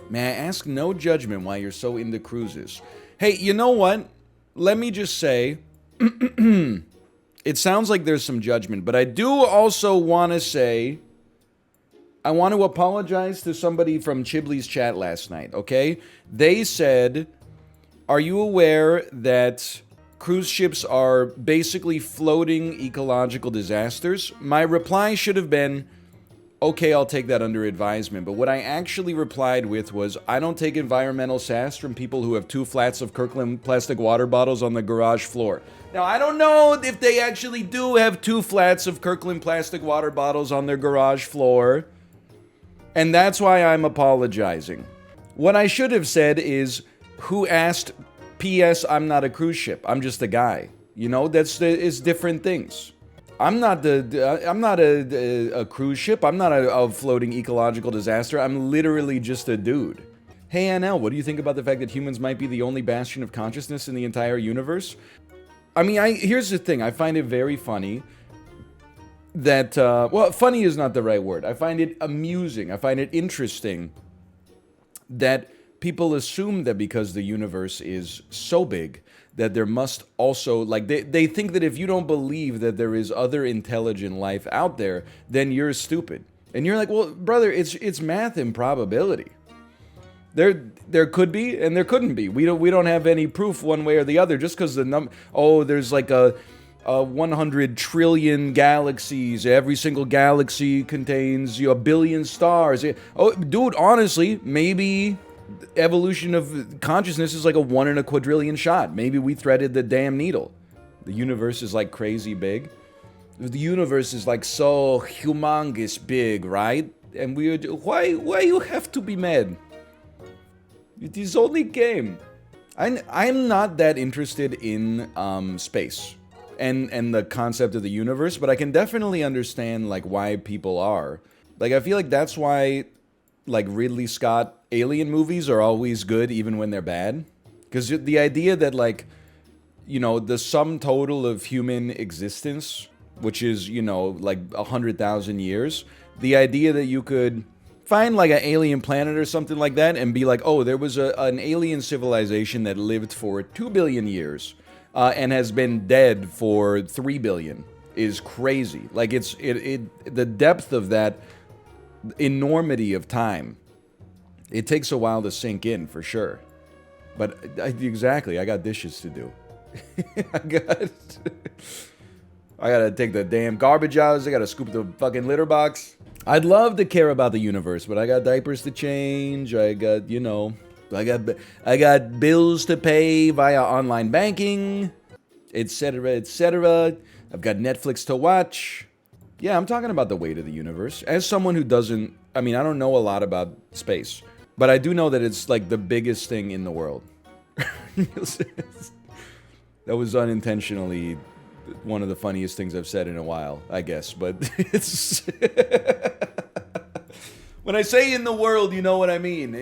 May I ask no judgment why you're so into cruises? Hey, you know what? Let me just say, it sounds like there's some judgment, but I do also want to say, I want to apologize to somebody from Chibley's chat last night, okay? They said, are you aware that cruise ships are basically floating ecological disasters? My reply should have been, okay, I'll take that under advisement. But what I actually replied with was, I don't take environmental sass from people who have 2 flats of Kirkland plastic water bottles on the garage floor. Now, I don't know if they actually do have 2 flats of Kirkland plastic water bottles on their garage floor. And that's why I'm apologizing. What I should have said is, who asked, P.S. I'm not a cruise ship. I'm just a guy. You know, it's different things. I'm not a cruise ship. I'm not a floating ecological disaster. I'm literally just a dude. Hey, NL, what do you think about the fact that humans might be the only bastion of consciousness in the entire universe? I mean, here's the thing. I find it very funny that, well, funny is not the right word. I find it amusing. I find it interesting that people assume that because the universe is so big, that there must also, like, they think that if you don't believe that there is other intelligent life out there, then you're stupid. And you're like, well, brother, it's math and probability. There could be and there couldn't be. We don't have any proof one way or the other. Just because there's like a 100 trillion galaxies. Every single galaxy contains, you know, a billion stars. Oh, dude, honestly, maybe evolution of consciousness is like a 1 in a quadrillion shot. Maybe we threaded the damn needle. The universe is like crazy big. The universe is like so humongous big, right? And why you have to be mad? It is only game. I'm not that interested in space and the concept of the universe, but I can definitely understand like why people are. Like, I feel like that's why like Ridley Scott alien movies are always good even when they're bad. Because the idea that, like, you know, the sum total of human existence, which is, you know, like 100,000 years, the idea that you could find like an alien planet or something like that and be like, oh, there was an alien civilization that lived for 2 billion years and has been dead for 3 billion is crazy. Like, the depth of that enormity of time, it takes a while to sink in, for sure. But exactly, I got dishes to do. I gotta take the damn garbage out. I gotta scoop the fucking litter box. I'd love to care about the universe, but I got diapers to change. I got, you know, I got bills to pay via online banking, etc., etc. I've got Netflix to watch. Yeah, I'm talking about the weight of the universe. As someone who doesn't, I mean, I don't know a lot about space, but I do know that it's like the biggest thing in the world. That was unintentionally one of the funniest things I've said in a while, I guess, but it's... When I say in the world, you know what I mean.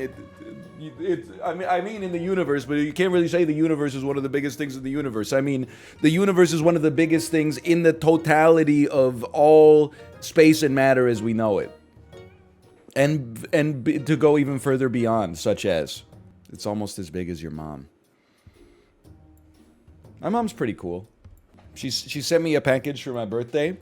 I mean in the universe, but you can't really say the universe is one of the biggest things in the universe. I mean, the universe is one of the biggest things in the totality of all space and matter as we know it. And to go even further beyond, such as, it's almost as big as your mom. My mom's pretty cool. She sent me a package for my birthday.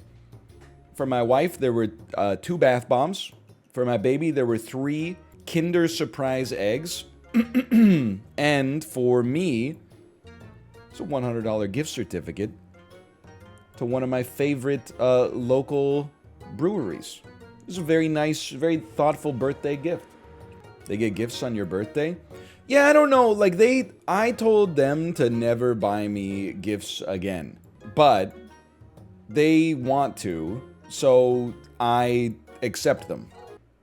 For my wife, there were 2 bath bombs. For my baby, there were 3 Kinder Surprise eggs. And for me, it's a $100 gift certificate to one of my favorite local breweries. It was a very nice, very thoughtful birthday gift. They get gifts on your birthday? Yeah, I don't know. Like, I told them to never buy me gifts again. But they want to, so I accept them.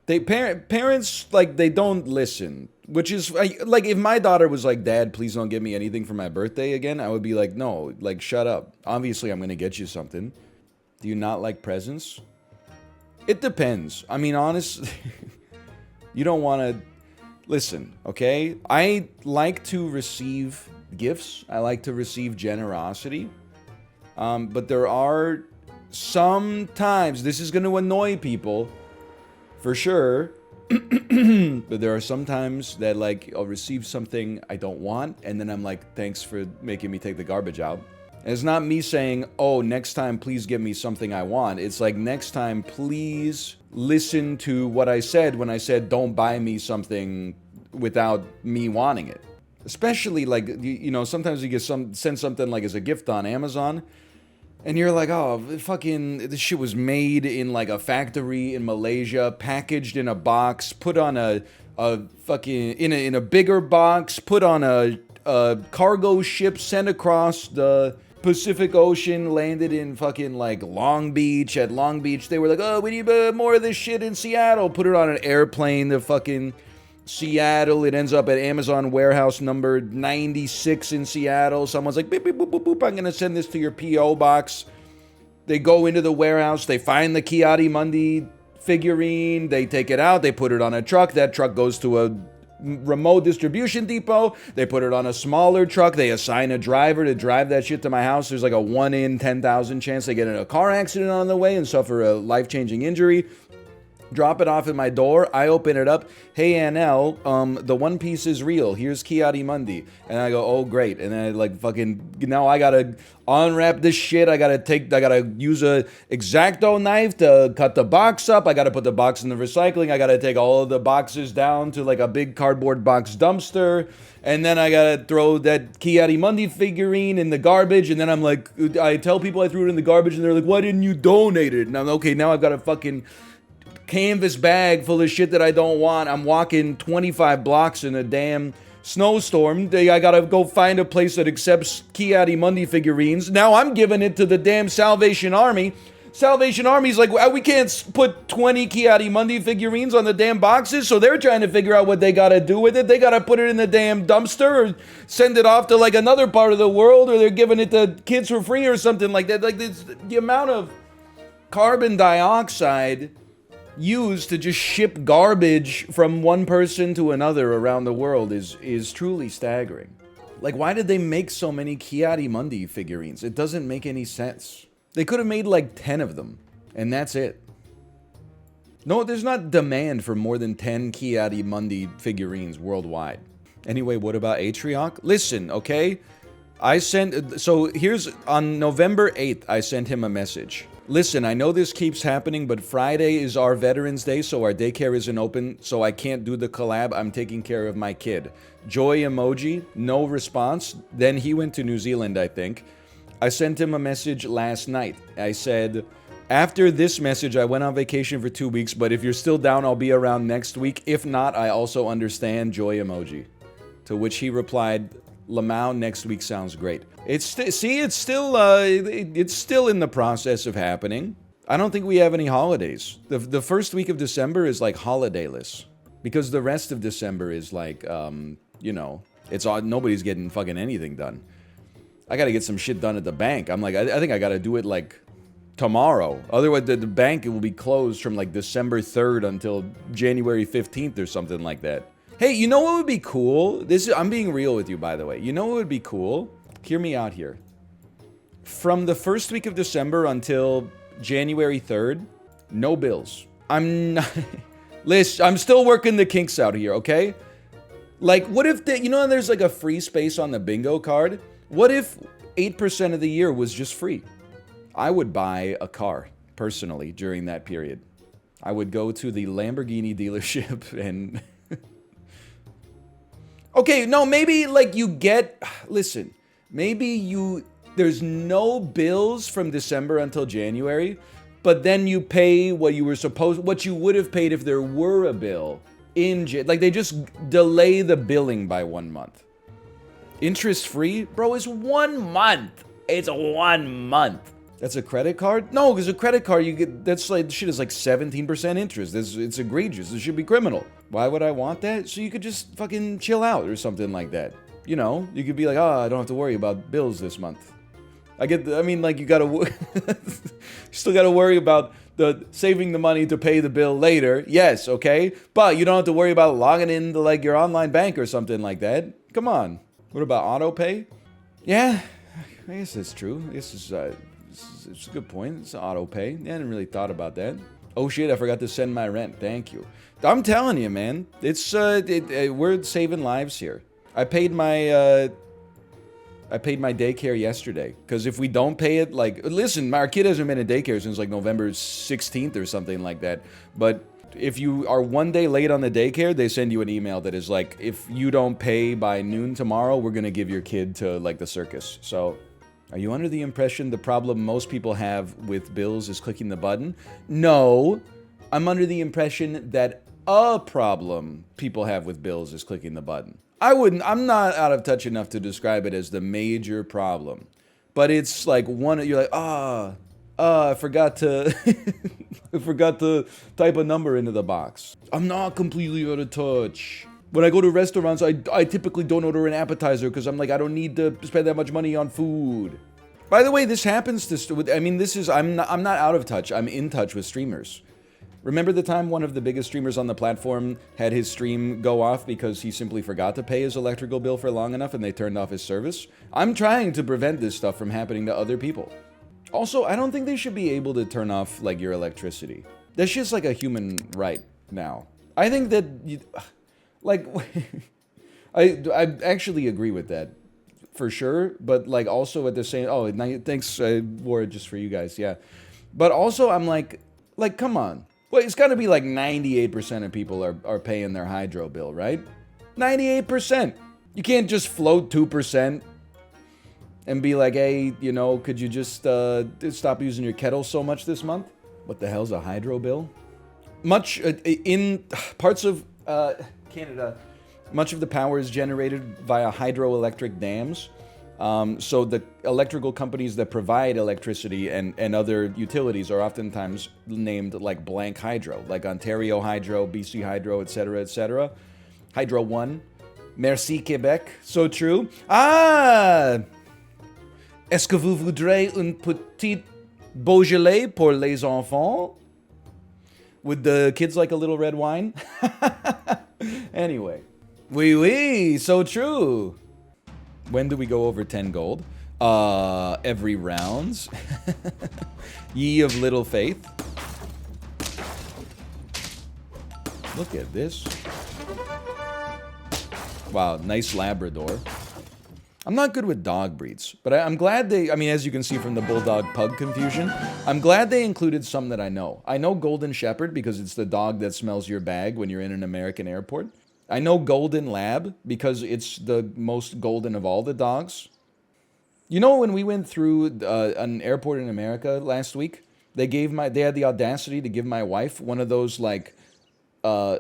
Parents, like, they don't listen, which is, like, if my daughter was like, Dad, please don't get me anything for my birthday again, I would be like, no, like, shut up. Obviously, I'm going to get you something. Do you not like presents? It depends. I mean, honestly, you don't want to... Listen, okay? I like to receive gifts. I like to receive generosity. But there are sometimes, this is going to annoy people, for sure, But there are some times that, like, I'll receive something I don't want, and then I'm like, thanks for making me take the garbage out. And it's not me saying, oh, next time please give me something I want. It's like, next time please listen to what I said when I said don't buy me something without me wanting it. Especially, like, you know, sometimes you get send something like as a gift on Amazon, and you're like, oh, fucking, this shit was made in like a factory in Malaysia, packaged in a box, put on a fucking, in a bigger box, put on a cargo ship, sent across the Pacific Ocean, landed in fucking like Long Beach. At Long Beach, they were like, oh, we need more of this shit in Seattle. Put it on an airplane to fucking Seattle. It ends up at Amazon warehouse number 96 in Seattle. Someone's like, beep, beep, boop, boop, boop, I'm gonna send this to your P.O. box. They go into the warehouse, they find the Ki-Adi-Mundi figurine, they take it out, they put it on a truck. That truck goes to a remote distribution depot. They put it on a smaller truck. They assign a driver to drive that shit to my house. There's like a 1 in 10,000 chance they get in a car accident on the way and suffer a life-changing injury. Drop it off at my door. I open it up. Hey, NL, the One Piece is real. Here's Ki-Adi-Mundi. And I go, oh, great. And then I like fucking, now I gotta unwrap this shit. I gotta use a X-Acto knife to cut the box up. I gotta put the box in the recycling. I gotta take all of the boxes down to like a big cardboard box dumpster. And then I gotta throw that Ki-Adi-Mundi figurine in the garbage. And then I'm like, I tell people I threw it in the garbage and they're like, why didn't you donate it? And I'm okay, now I've got a fucking canvas bag full of shit that I don't want. I'm walking 25 blocks in a damn snowstorm. I gotta go find a place that accepts Ki-Adi-Mundi figurines. Now I'm giving it to the damn Salvation Army. Salvation Army's like, we can't put 20 Ki-Adi-Mundi figurines on the damn boxes, so they're trying to figure out what they gotta do with it. They gotta put it in the damn dumpster or send it off to like another part of the world, or they're giving it to kids for free or something like that. Like, the amount of carbon dioxide used to just ship garbage from one person to another around the world is truly staggering. Like, why did they make so many Ki-Adi-Mundi figurines? It doesn't make any sense. They could have made like 10 of them, and that's it. No, there's not demand for more than 10 Ki-Adi-Mundi figurines worldwide. Anyway, what about Atrioc? Listen, okay? So here's, on November 8th, I sent him a message. Listen, I know this keeps happening, but Friday is our Veterans Day, so our daycare isn't open, so I can't do the collab. I'm taking care of my kid. Joy emoji, no response. Then he went to New Zealand, I think. I sent him a message last night. I said, after this message, I went on vacation for 2 weeks, but if you're still down, I'll be around next week. If not, I also understand, joy emoji. To which he replied, Lamau, next week sounds great. It's still in the process of happening. I don't think we have any holidays. The first week of December is like holidayless, because the rest of December is like, you know, it's odd. Nobody's getting fucking anything done. I gotta get some shit done at the bank. I'm like, I think I gotta do it like tomorrow. Otherwise, the bank will be closed from like December 3rd until January 15th or something like that. Hey, you know what would be cool? I'm being real with you, by the way. You know what would be cool? Hear me out here. From the first week of December until January 3rd, no bills. I'm still working the kinks out here, okay? Like, what if you know there's like a free space on the bingo card? What if 8% of the year was just free? I would buy a car, personally, during that period. I would go to the Lamborghini dealership and... Okay, no, maybe like listen, maybe there's no bills from December until January, but then you pay what you would have paid if there were a bill like they just delay the billing by 1 month. Interest free? Bro, it's 1 month. It's 1 month. That's a credit card? No, because a credit card, that's like, shit is like 17% interest. It's egregious. It should be criminal. Why would I want that? So you could just fucking chill out or something like that. You know, you could be like, I don't have to worry about bills this month. You still gotta worry about saving the money to pay the bill later. Yes, okay? But you don't have to worry about logging into like your online bank or something like that. Come on. What about auto pay? Yeah, I guess that's true. I guess it's a good point. It's auto pay. I hadn't really thought about that. Oh shit, I forgot to send my rent. Thank you. I'm telling you, man. It's we're saving lives here. I paid my daycare yesterday, because if we don't pay it, like, listen, our kid hasn't been in daycare since like November 16th or something like that. But if you are one day late on the daycare, they send you an email that is like, if you don't pay by noon tomorrow, we're gonna give your kid to like the circus. So, are you under the impression the problem most people have with bills is clicking the button? No, I'm under the impression that a problem people have with bills is clicking the button. I'm not out of touch enough to describe it as the major problem. But it's like you're like, I forgot to, I forgot to type a number into the box. I'm not completely out of touch. When I go to restaurants, I typically don't order an appetizer because I'm like, I don't need to spend that much money on food. By the way, this happens to, I'm not out of touch. I'm in touch with streamers. Remember the time one of the biggest streamers on the platform had his stream go off because he simply forgot to pay his electrical bill for long enough and they turned off his service? I'm trying to prevent this stuff from happening to other people. Also, I don't think they should be able to turn off, like, your electricity. That's just like a human right now. I think that, I actually agree with that. For sure, but like also at the same, thanks, I wore it just for you guys, yeah. But also I'm like, come on. Well, it's gotta be like 98% of people are paying their hydro bill, right? 98%. You can't just float 2% and be like, hey, could you just stop using your kettle so much this month? What the hell's a hydro bill? In parts of Canada, much of the power is generated via hydroelectric dams. So the electrical companies that provide electricity and other utilities are oftentimes named like blank hydro, like Ontario Hydro, BC Hydro, etc., etc. Hydro 1. Merci Québec. So true. Est-ce que vous voudrez une petite Beaujolais pour les enfants? Would the kids like a little red wine? Anyway. Oui, so true. When do we go over 10 gold? Every rounds. Ye of little faith. Look at this. Wow, nice Labrador. I'm not good with dog breeds, but I'm glad as you can see from the bulldog pug confusion, I'm glad they included some that I know. I know Golden Shepherd because it's the dog that smells your bag when you're in an American airport. I know Golden Lab because it's the most golden of all the dogs. You know, when we went through an airport in America last week, they had the audacity to give my wife one of those like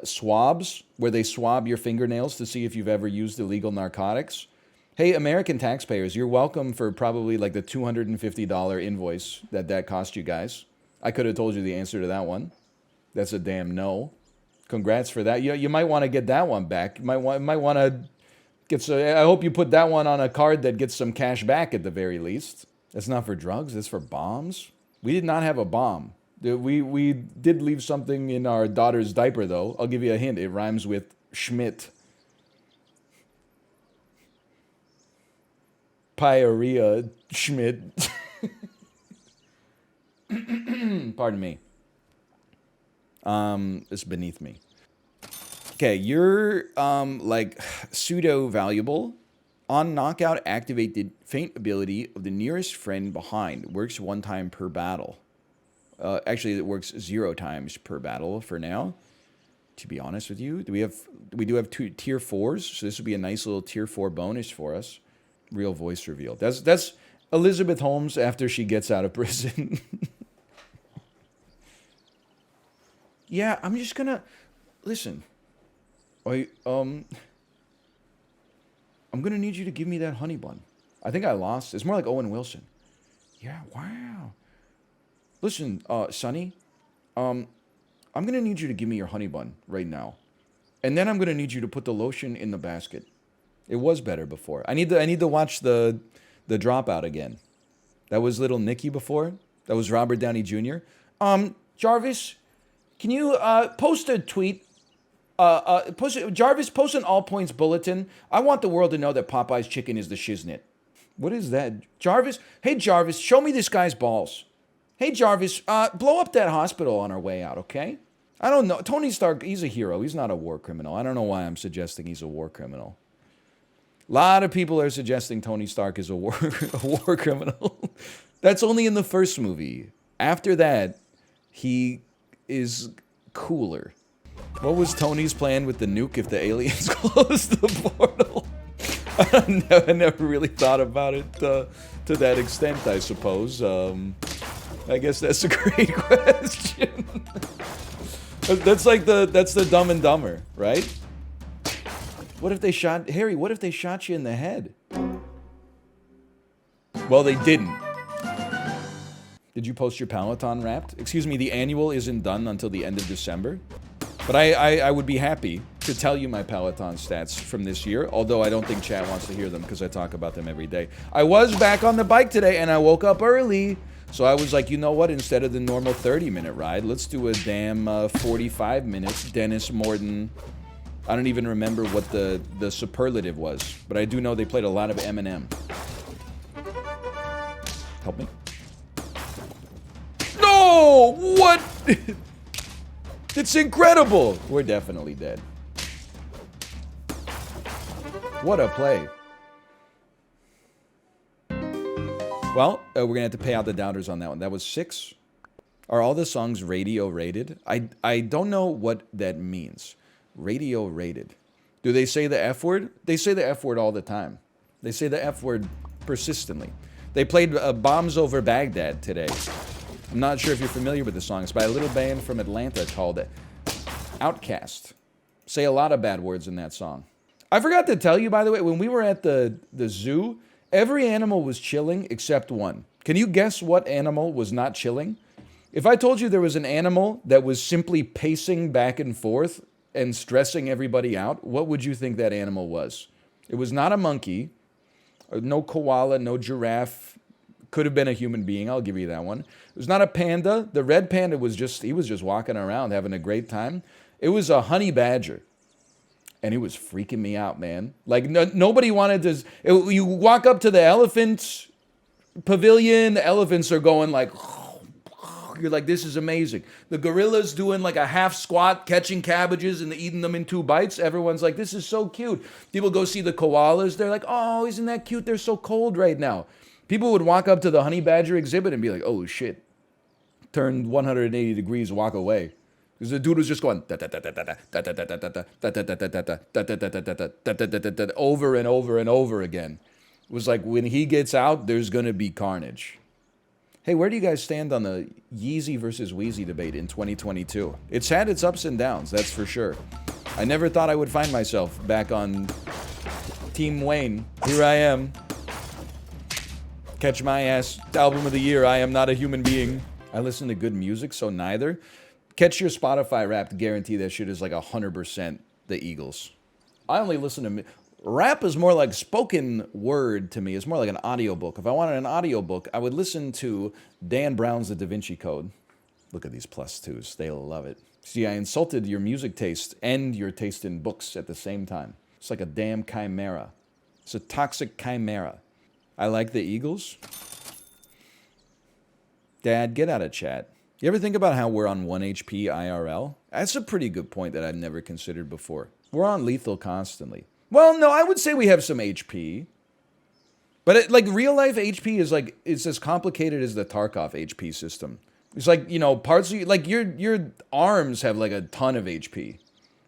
swabs where they swab your fingernails to see if you've ever used illegal narcotics. Hey, American taxpayers, you're welcome for probably like the $250 invoice that cost you guys. I could have told you the answer to that one. That's a damn no. Congrats for that. You might want to get that one back. You might want to get some. I hope you put that one on a card that gets some cash back at the very least. That's not for drugs. That's for bombs. We did not have a bomb. We did leave something in our daughter's diaper, though. I'll give you a hint. It rhymes with Schmidt. Pyorrhea Schmidt. Pardon me. It's beneath me. Okay, you're like pseudo valuable. On knockout, activate the feint ability of the nearest friend behind. Works 1 time per battle. Actually, it works 0 times per battle for now. To be honest with you, we do have 2 tier 4s, so this would be a nice little tier 4 bonus for us. Real voice reveal. That's Elizabeth Holmes after she gets out of prison. Yeah, I'm just gonna listen. I'm gonna need you to give me that honey bun. I think I lost. It's more like Owen Wilson. Yeah, wow. Listen, Sonny, I'm gonna need you to give me your honey bun right now, and then I'm gonna need you to put the lotion in the basket. It was better before. I need to watch the Dropout again. That was little Nicky before. That was Robert Downey Jr. Jarvis, can you post a tweet? Jarvis, post an all points bulletin. I want the world to know that Popeye's chicken is the shiznit. What is that, Jarvis? Hey Jarvis, show me this guy's balls. Hey Jarvis, blow up that hospital on our way out, okay? I don't know. Tony Stark, he's a hero. He's not a war criminal. I don't know why I'm suggesting he's a war criminal. A lot of people are suggesting Tony Stark is a war criminal. That's only in the first movie. After that, he is cooler. What was Tony's plan with the nuke if the aliens closed the portal? I never really thought about it to that extent, I suppose. I guess that's a great question. That's the Dumb and Dumber, right? What if they shot Harry? What if they shot you in the head? Well, they didn't. Did you post your Peloton Wrapped? Excuse me, the annual isn't done until the end of December. But I would be happy to tell you my Peloton stats from this year, although I don't think chat wants to hear them because I talk about them every day. I was back on the bike today and I woke up early. So I was like, you know what? Instead of the normal 30-minute ride, let's do a damn 45 minutes. Dennis Morton. I don't even remember what the superlative was, but I do know they played a lot of Eminem. Help me. No! What? It's incredible! We're definitely dead. What a play. Well, we're gonna have to pay out the doubters on that one. That was 6. Are all the songs radio rated? I don't know what that means. Radio rated. Do they say the F word? They say the F word all the time. They say the F word persistently. They played Bombs Over Baghdad today. I'm not sure if you're familiar with the song. It's by a little band from Atlanta called Outcast. Say a lot of bad words in that song. I forgot to tell you, by the way, when we were at the zoo, every animal was chilling except one. Can you guess what animal was not chilling? If I told you there was an animal that was simply pacing back and forth and stressing everybody out, what would you think that animal was? It was not a monkey, no koala, no giraffe. Could have been a human being, I'll give you that one. It was not a panda. The red panda was just walking around having a great time. It was a honey badger. And it was freaking me out, man. Like, nobody wanted to... You walk up to the elephant pavilion, the elephants are going like... You're like, this is amazing. The gorillas doing like a half squat, catching cabbages and eating them in 2 bites. Everyone's like, this is so cute. People go see the koalas. They're like, oh, isn't that cute? They're so cold right now. People would walk up to the honey badger exhibit and be like, oh, shit. Turn 180 degrees, walk away. Because the dude was just going over and over and over again. It was like, when he gets out, there's going to be carnage. Hey, where do you guys stand on the Yeezy versus Weezy debate in 2022? It's had its ups and downs, that's for sure. I never thought I would find myself back on Team Wayne. Here I am. Catch my ass. Album of the year. I am not a human being. I listen to good music, so neither. Catch your Spotify Wrapped. Guarantee that shit is like 100% the Eagles. I only listen to... Rap is more like spoken word to me. It's more like an audiobook. If I wanted an audiobook, I would listen to Dan Brown's The Da Vinci Code. Look at these +2s. They'll love it. See, I insulted your music taste and your taste in books at the same time. It's like a damn chimera. It's a toxic chimera. I like the Eagles. Dad, get out of chat. You ever think about how we're on 1 HP IRL? That's a pretty good point that I've never considered before. We're on lethal constantly. Well, no, I would say we have some HP. But like real life HP is like, it's as complicated as the Tarkov HP system. It's like, you know, parts of you, like your arms have like a ton of HP.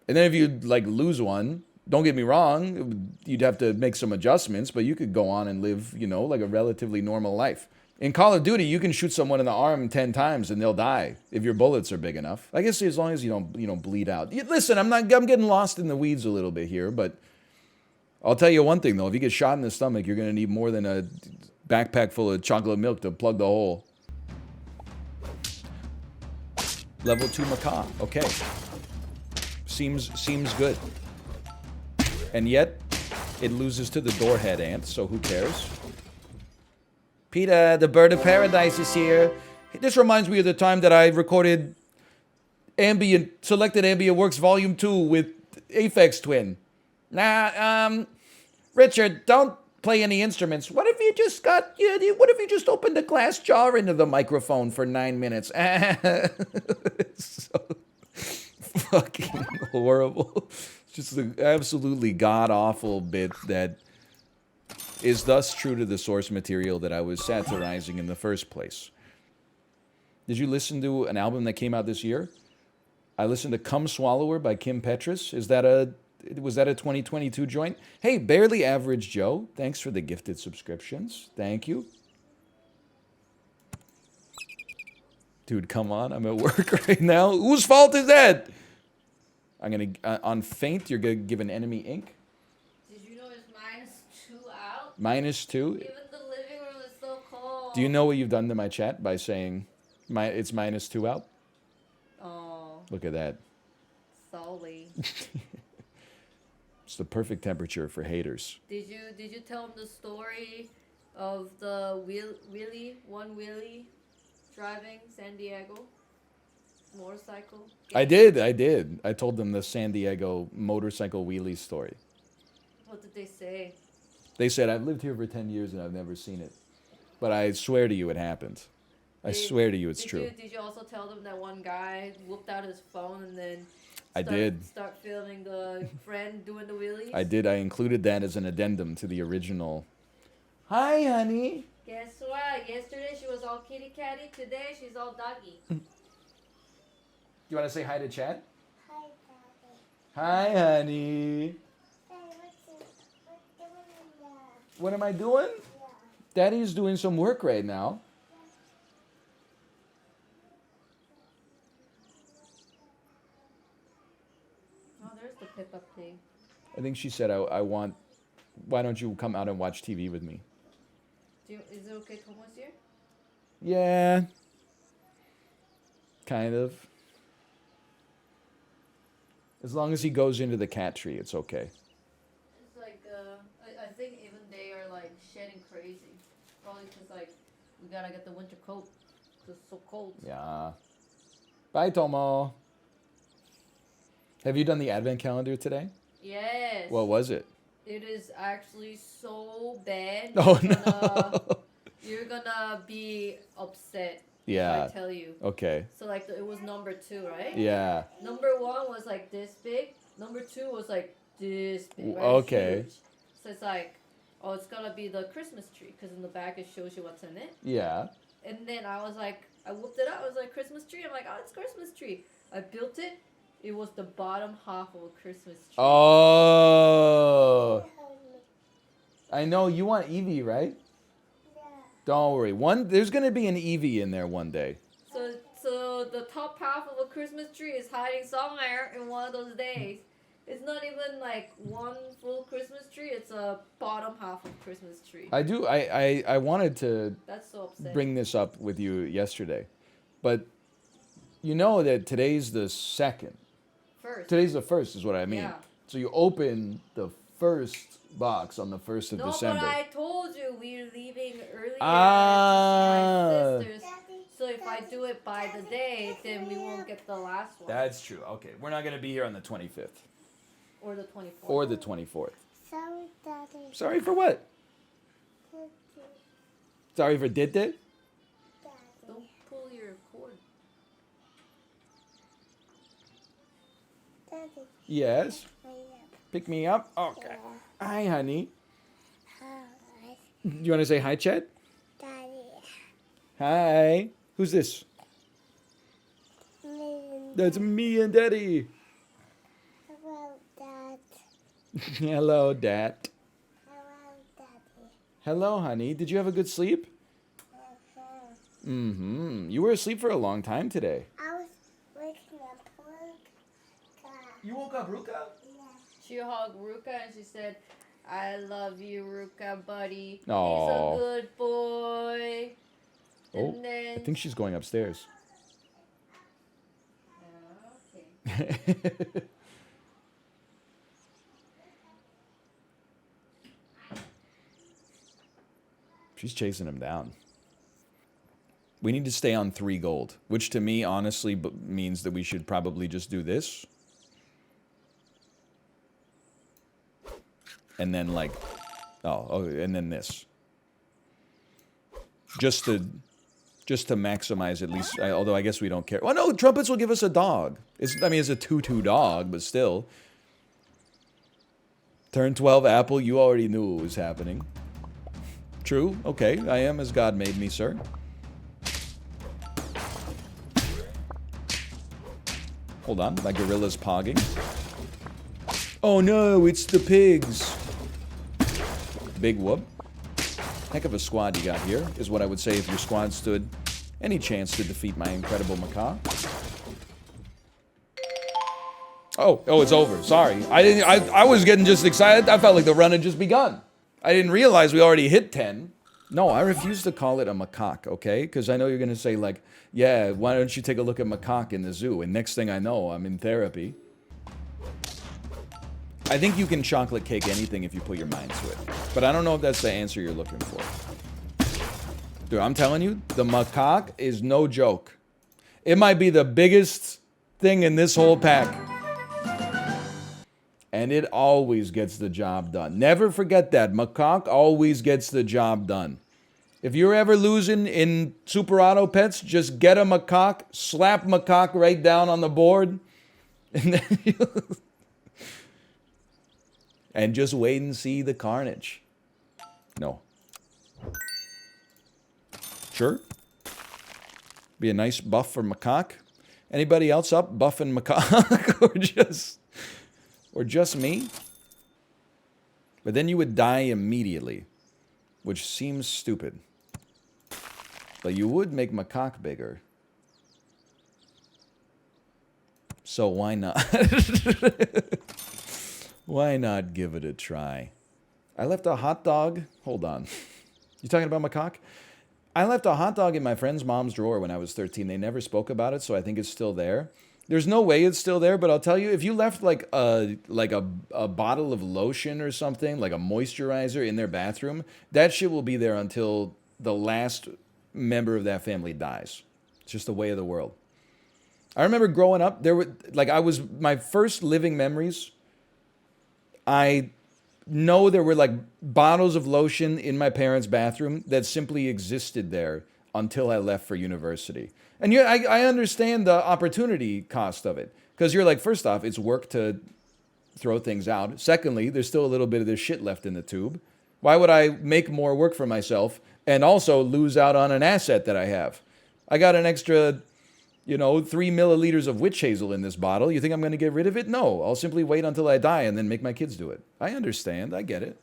And then if you like lose one, don't get me wrong, you'd have to make some adjustments, but you could go on and live, you know, like a relatively normal life. In Call of Duty, you can shoot someone in the arm 10 times and they'll die if your bullets are big enough. I guess as long as you don't bleed out. Listen, I'm getting lost in the weeds a little bit here, but I'll tell you one thing though, if you get shot in the stomach, you're gonna need more than a backpack full of chocolate milk to plug the hole. Level 2 macaque, okay. Seems good. And yet, it loses to the doorhead ant, so who cares? Peter, the bird of paradise is here. This reminds me of the time that I recorded Selected Ambient Works Volume 2 with Aphex Twin. Nah, Richard, don't play any instruments. What if you just opened a glass jar into the microphone for 9 minutes? fucking horrible. It's just an absolutely god-awful bit that is thus true to the source material that I was satirizing in the first place. Did you listen to an album that came out this year? I listened to Come Swallower by Kim Petras. Was that a 2022 joint? Hey, Barely Average Joe, thanks for the gifted subscriptions. Thank you. Dude, come on, I'm at work right now. Whose fault is that? I'm gonna, on Faint, you're gonna give an enemy ink. Did you know it's -2 out? -2? Even the living room is so cold. Do you know what you've done to my chat by saying it's -2 out? Oh. Look at that. Sorry. It's the perfect temperature for haters. Did you tell him the story of the Willie driving San Diego motorcycle? I did. I told them the San Diego motorcycle wheelie story. What did they say? They said, I've lived here for 10 years and I've never seen it. But I swear to you it happened. I swear to you it's true. Did you also tell them that one guy whooped out his phone and then start filming the friend doing the wheelies? I did. I included that as an addendum to the original. Hi, honey. Guess what? Yesterday she was all kitty catty. Today she's all doggy. You want to say hi to Chad? Hi, Daddy. Hi, honey. Daddy, what doing in there? What am I doing? Yeah. Daddy's doing some work right now. Oh, there's the pip-up thing. I think she said, I want, why don't you come out and watch TV with me? Is it okay Tomo's here? Yeah. Kind of. As long as he goes into the cat tree, it's okay. It's like, I think even they are like shedding crazy. Probably because like, we gotta get the winter coat. Because it's so cold. Yeah. Bye, Tomo. Have you done the advent calendar today? Yes. What was it? It is actually so bad. Oh, no. You're gonna be upset. Yeah. If I tell you. Okay. So like it was number 2, right? Yeah. Number 1 was like this big. Number 2 was like this big. Right? Okay. Huge. So it's like, oh, it's gonna be the Christmas tree because in the back it shows you what's in it. Yeah. And then I was like, I whooped it out. I was like, Christmas tree. I'm like, oh, it's Christmas tree. I built it. It was the bottom half of a Christmas tree. Oh. I know you want Eevee, right? Yeah. Don't worry. There's gonna be an Eevee in there one day. So the top half of a Christmas tree is hiding somewhere in one of those days. It's not even like one full Christmas tree. It's a bottom half of Christmas tree. I wanted to That's so upsetting. bring this up with you yesterday, but you know that today's the 2nd. First. Today's the 1st is what I mean. Yeah. So you open the first box on the 1st of No, December. but I told you we're leaving earlier Ah. than my sisters. Daddy, So if I do it by the day, then we won't get the last one. That's true. Okay, we're not gonna be here on the 25th Or the 24th. or the 24th. sorry, Daddy. Sorry for what? Sorry for did it? Don't pull your cord. Daddy. Yes. Daddy. Pick me up. Okay. Hi, honey. Hi. You want to say hi, Chet? Daddy. Hi. Who's this? Me. That's me and Daddy. Hello, Dad. Hello, Dad. Hello, Daddy. Hello, honey. Did you have a good sleep? Uh-huh. Mm-hmm. You were asleep for a long time today. I was waking up Ruka. You woke up, Ruka? Yeah. She hugged Ruka and she said, I love you, Ruka, buddy. Aw. He's a good boy. Oh, And then... I think she's going upstairs. Okay. She's chasing him down. We need to stay on 3 gold, which to me, honestly, means that we should probably just do this. And then, like, and then this. Just Just to maximize at least, although I guess we don't care. Well, no, trumpets will give us a dog. I mean, it's a tutu dog, but still. Turn 12 apple, you already knew it was happening. True, okay, I am as God made me, sir. Hold on, my gorilla's pogging. Oh no, it's the pigs. Big whoop. Heck of a squad you got here, is what I would say if your squad stood any chance to defeat my incredible macaque. Oh, it's over. Sorry. I was getting just excited. I felt like the run had just begun. I didn't realize we already hit 10. No, I refuse to call it a macaque, okay? Because I know you're going to say, like, yeah, why don't you take a look at macaque in the zoo? And next thing I know, I'm in therapy. I think you can chocolate cake anything if you put your mind to it. But I don't know if that's the answer you're looking for. Dude, I'm telling you, the macaque is no joke. It might be the biggest thing in this whole pack. And it always gets the job done. Never forget that. Macaque always gets the job done. If you're ever losing in Super Auto Pets, just get a macaque, slap macaque right down on the board, and then and just wait and see the carnage. No. Sure. Be a nice buff for macaque. Anybody else up buffing macaque or just me? But then you would die immediately, which seems stupid. But you would make macaque bigger. So why not? Why not give it a try? I left a hot dog. Hold on. You talking about macaque? I left a hot dog in my friend's mom's drawer when I was 13. They never spoke about it, so I think it's still there. There's no way it's still there, but I'll tell you, if you left like a bottle of lotion or something, like a moisturizer in their bathroom, that shit will be there until the last member of that family dies. It's just the way of the world. I remember growing up, my first living memories, I know there were like bottles of lotion in my parents' bathroom that simply existed there until I left for university. And I understand the opportunity cost of it. Because you're like, first off, it's work to throw things out. Secondly, there's still a little bit of this shit left in the tube. Why would I make more work for myself and also lose out on an asset that I have? I got an extra, 3 milliliters of witch hazel in this bottle. You think I'm going to get rid of it? No, I'll simply wait until I die and then make my kids do it. I understand. I get it.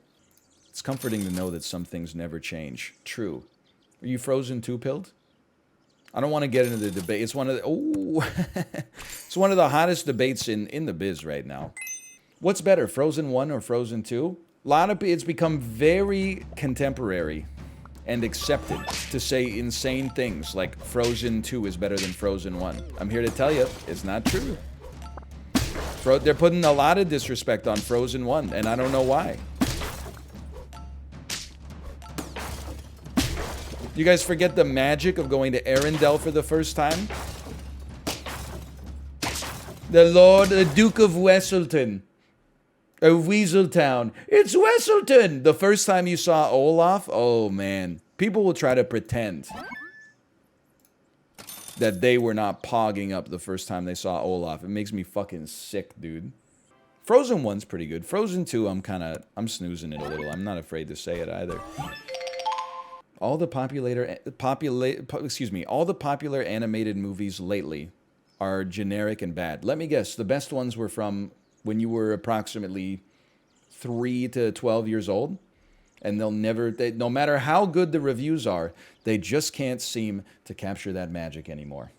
It's comforting to know that some things never change. True. Are you Frozen 2-pilled? I don't want to get into the debate. It's one of the, it's one of the hottest debates in the biz right now. What's better, Frozen 1 or Frozen 2? A lot of it's become very contemporary and accepted to say insane things like Frozen 2 is better than Frozen 1. I'm here to tell you, it's not true. They're putting a lot of disrespect on Frozen 1, and I don't know why. You guys forget the magic of going to Arendelle for the first time? The Duke of Wesselton. Or Weaseltown. It's Wesselton! The first time you saw Olaf, oh man. People will try to pretend that they were not pogging up the first time they saw Olaf. It makes me fucking sick, dude. Frozen 1's pretty good. Frozen 2, I'm snoozing it a little. I'm not afraid to say it either. All the popular animated movies lately are generic and bad. Let me guess, the best ones were from when you were approximately 3 to 12 years old, and no matter how good the reviews are, they just can't seem to capture that magic anymore.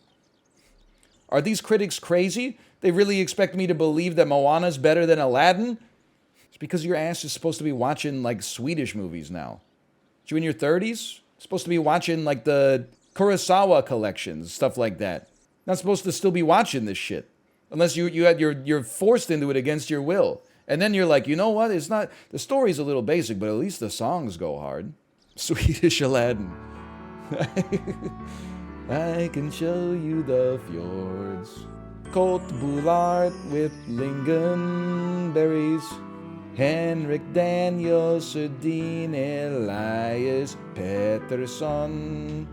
Are these critics crazy? They really expect me to believe that Moana's better than Aladdin? It's because your ass is supposed to be watching like Swedish movies now. You in your 30s? Supposed to be watching like the Kurosawa collections, stuff like that. Not supposed to still be watching this shit. Unless you're forced into it against your will. And then you're like, you know what? It's not, the story's a little basic, but at least the songs go hard. Swedish Aladdin. I can show you the fjords. Colt Bullard with lingonberries. Henrik Daniel Sundin Elias Pettersson.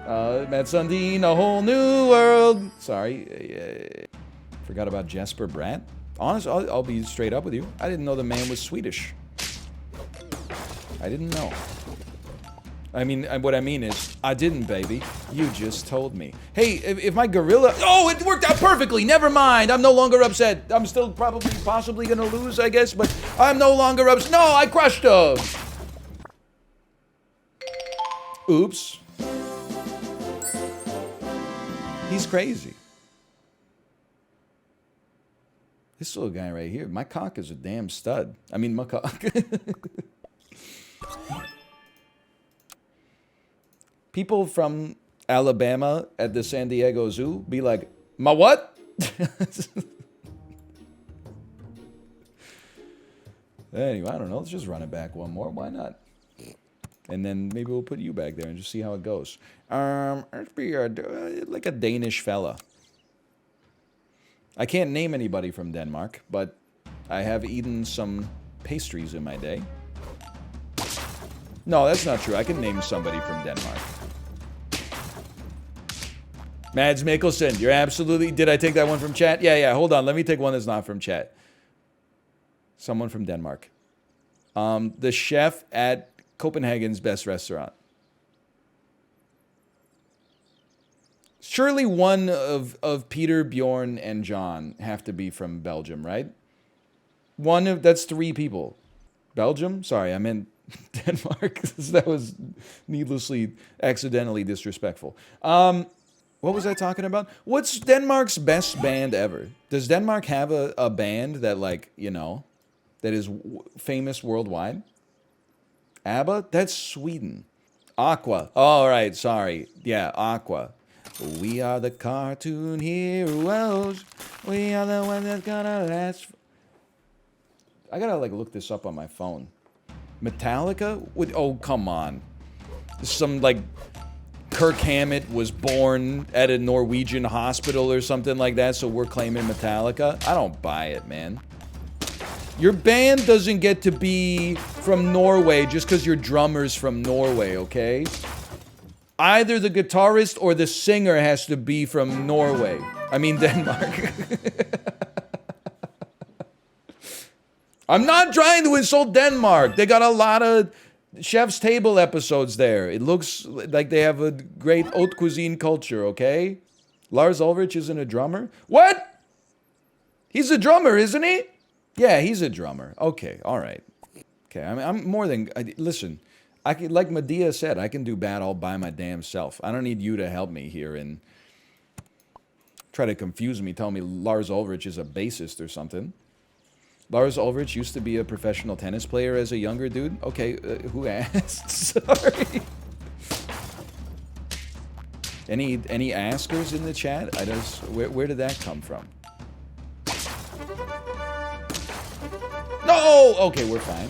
Matt Sundin, a whole new world. Sorry. Forgot about Jesper Bratt. Honest, I'll be straight up with you. I didn't know the man was Swedish. I didn't know. I mean, what I mean is, I didn't, baby. You just told me. Hey, if my gorilla... Oh, it worked out perfectly. Never mind. I'm no longer upset. I'm still possibly gonna lose, I guess, but I'm no longer upset. No, I crushed him. Oops. He's crazy. This little guy right here, my cock is a damn stud. I mean, macaque. People from Alabama at the San Diego Zoo be like, my what? Anyway, I don't know. Let's just run it back one more. Why not? And then maybe we'll put you back there and just see how it goes. Let's be like a Danish fella. I can't name anybody from Denmark, but I have eaten some pastries in my day. No, that's not true. I can name somebody from Denmark. Mads Mikkelsen, you're absolutely... Did I take that one from chat? Yeah, hold on. Let me take one that's not from chat. Someone from Denmark. The chef at Copenhagen's best restaurant. Surely one of Peter, Bjorn, and John have to be from Belgium, right? That's 3 people. Belgium? Sorry, I meant Denmark. That was needlessly, accidentally disrespectful. What was I talking about? What's Denmark's best band ever? Does Denmark have a band that, like, you know, that is famous worldwide? ABBA? That's Sweden. Aqua. Oh, right, sorry. Yeah, Aqua. We are the cartoon heroes. We are the ones that's gonna last. I gotta, like, look this up on my phone. Metallica? Oh, come on. Some, like... Kirk Hammett was born at a Norwegian hospital or something like that, so we're claiming Metallica? I don't buy it, man. Your band doesn't get to be from Norway just because your drummer's from Norway, okay? Either the guitarist or the singer has to be from Norway. I mean, Denmark. I'm not trying to insult Denmark. They got a lot of... Chef's Table episodes there. It looks like they have a great haute cuisine culture, okay? Lars Ulrich isn't a drummer? What? He's a drummer, isn't he? Yeah, he's a drummer. Okay, all right. Okay, I mean, I'm more than... listen, I can, like Medea said, I can do bad all by my damn self. I don't need you to help me here and try to confuse me, tell me Lars Ulrich is a bassist or something. Lars Ulrich used to be a professional tennis player as a younger dude. Okay, who asked? Sorry. Any askers in the chat? Where did that come from? No! Okay, we're fine.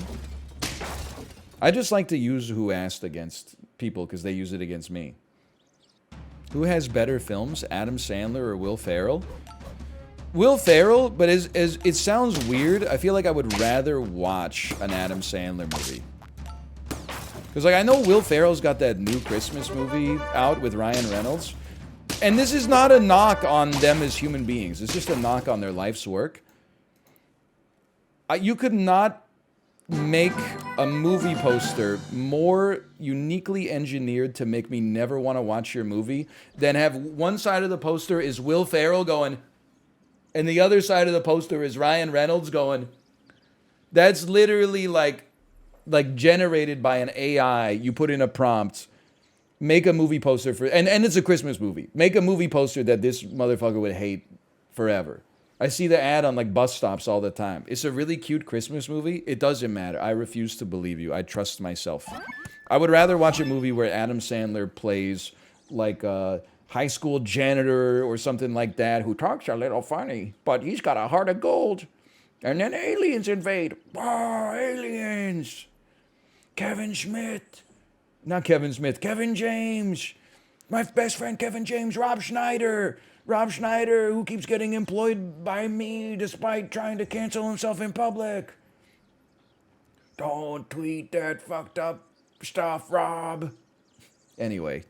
I just like to use who asked against people because they use it against me. Who has better films, Adam Sandler or Will Ferrell? Will Ferrell, but as it sounds weird, I feel like I would rather watch an Adam Sandler movie. Because, like, I know Will Ferrell's got that new Christmas movie out with Ryan Reynolds. And this is not a knock on them as human beings. It's just a knock on their life's work. You could not make a movie poster more uniquely engineered to make me never want to watch your movie than have one side of the poster is Will Ferrell going... And the other side of the poster is Ryan Reynolds going, that's literally like generated by an AI. You put in a prompt, make a movie poster for, and it's a Christmas movie. Make a movie poster that this motherfucker would hate forever. I see the ad on like bus stops all the time. It's a really cute Christmas movie. It doesn't matter. I refuse to believe you. I trust myself. I would rather watch a movie where Adam Sandler plays like a high school janitor or something like that who talks a little funny, but he's got a heart of gold. And then aliens invade. Oh, aliens. Kevin Smith. Not Kevin Smith. Kevin James. My best friend Kevin James. Rob Schneider. Rob Schneider, who keeps getting employed by me despite trying to cancel himself in public. Don't tweet that fucked up stuff, Rob. Anyway.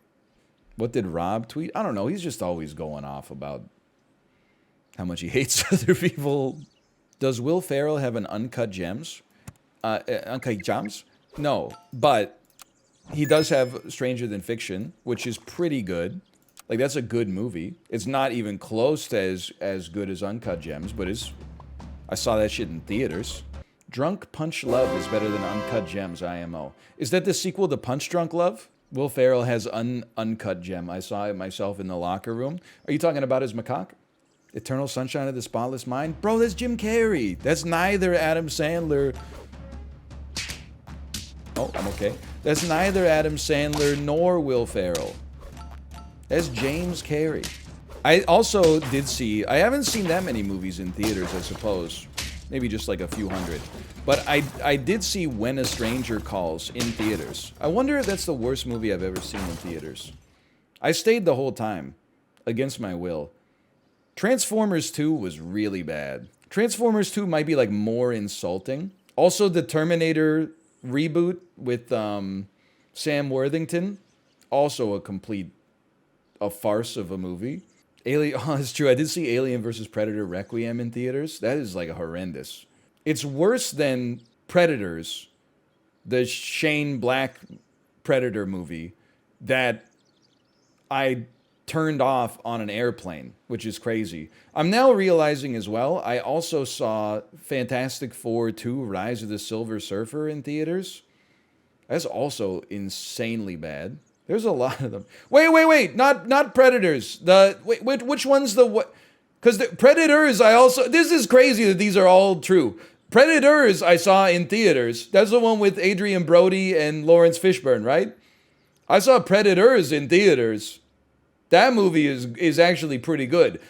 What did Rob tweet? I don't know. He's just always going off about how much he hates other people. Does Will Ferrell have an uncut gems? Uncut gems? No, but he does have Stranger Than Fiction, which is pretty good. Like, that's a good movie. It's not even close to as good as Uncut Gems, but I saw that shit in theaters. Drunk Punch Love is better than Uncut Gems, IMO. Is that the sequel to Punch Drunk Love? Will Ferrell has Uncut Gem. I saw it myself in the locker room. Are you talking about his macaque? Eternal Sunshine of the Spotless Mind? Bro, that's Jim Carrey. That's neither Adam Sandler... Oh, I'm okay. That's neither Adam Sandler nor Will Ferrell. That's James Carrey. I also did see... I haven't seen that many movies in theaters, I suppose. Maybe just like a few hundred. But I did see When a Stranger Calls in theaters. I wonder if that's the worst movie I've ever seen in theaters. I stayed the whole time. Against my will. Transformers 2 was really bad. Transformers 2 might be like more insulting. Also, the Terminator reboot with Sam Worthington. Also a farce of a movie. Oh, it's true. I did see Alien vs. Predator Requiem in theaters. That is like horrendous. It's worse than Predators, the Shane Black Predator movie that I turned off on an airplane, which is crazy. I'm now realizing as well, I also saw Fantastic Four 2 Rise of the Silver Surfer in theaters. That's also insanely bad. There's a lot of them. Wait. Not Predators. Which one's the what? Because the Predators, this is crazy that these are all true. Predators I saw in theaters. That's the one with Adrian Brody and Lawrence Fishburne, right? I saw Predators in theaters. That movie is actually pretty good.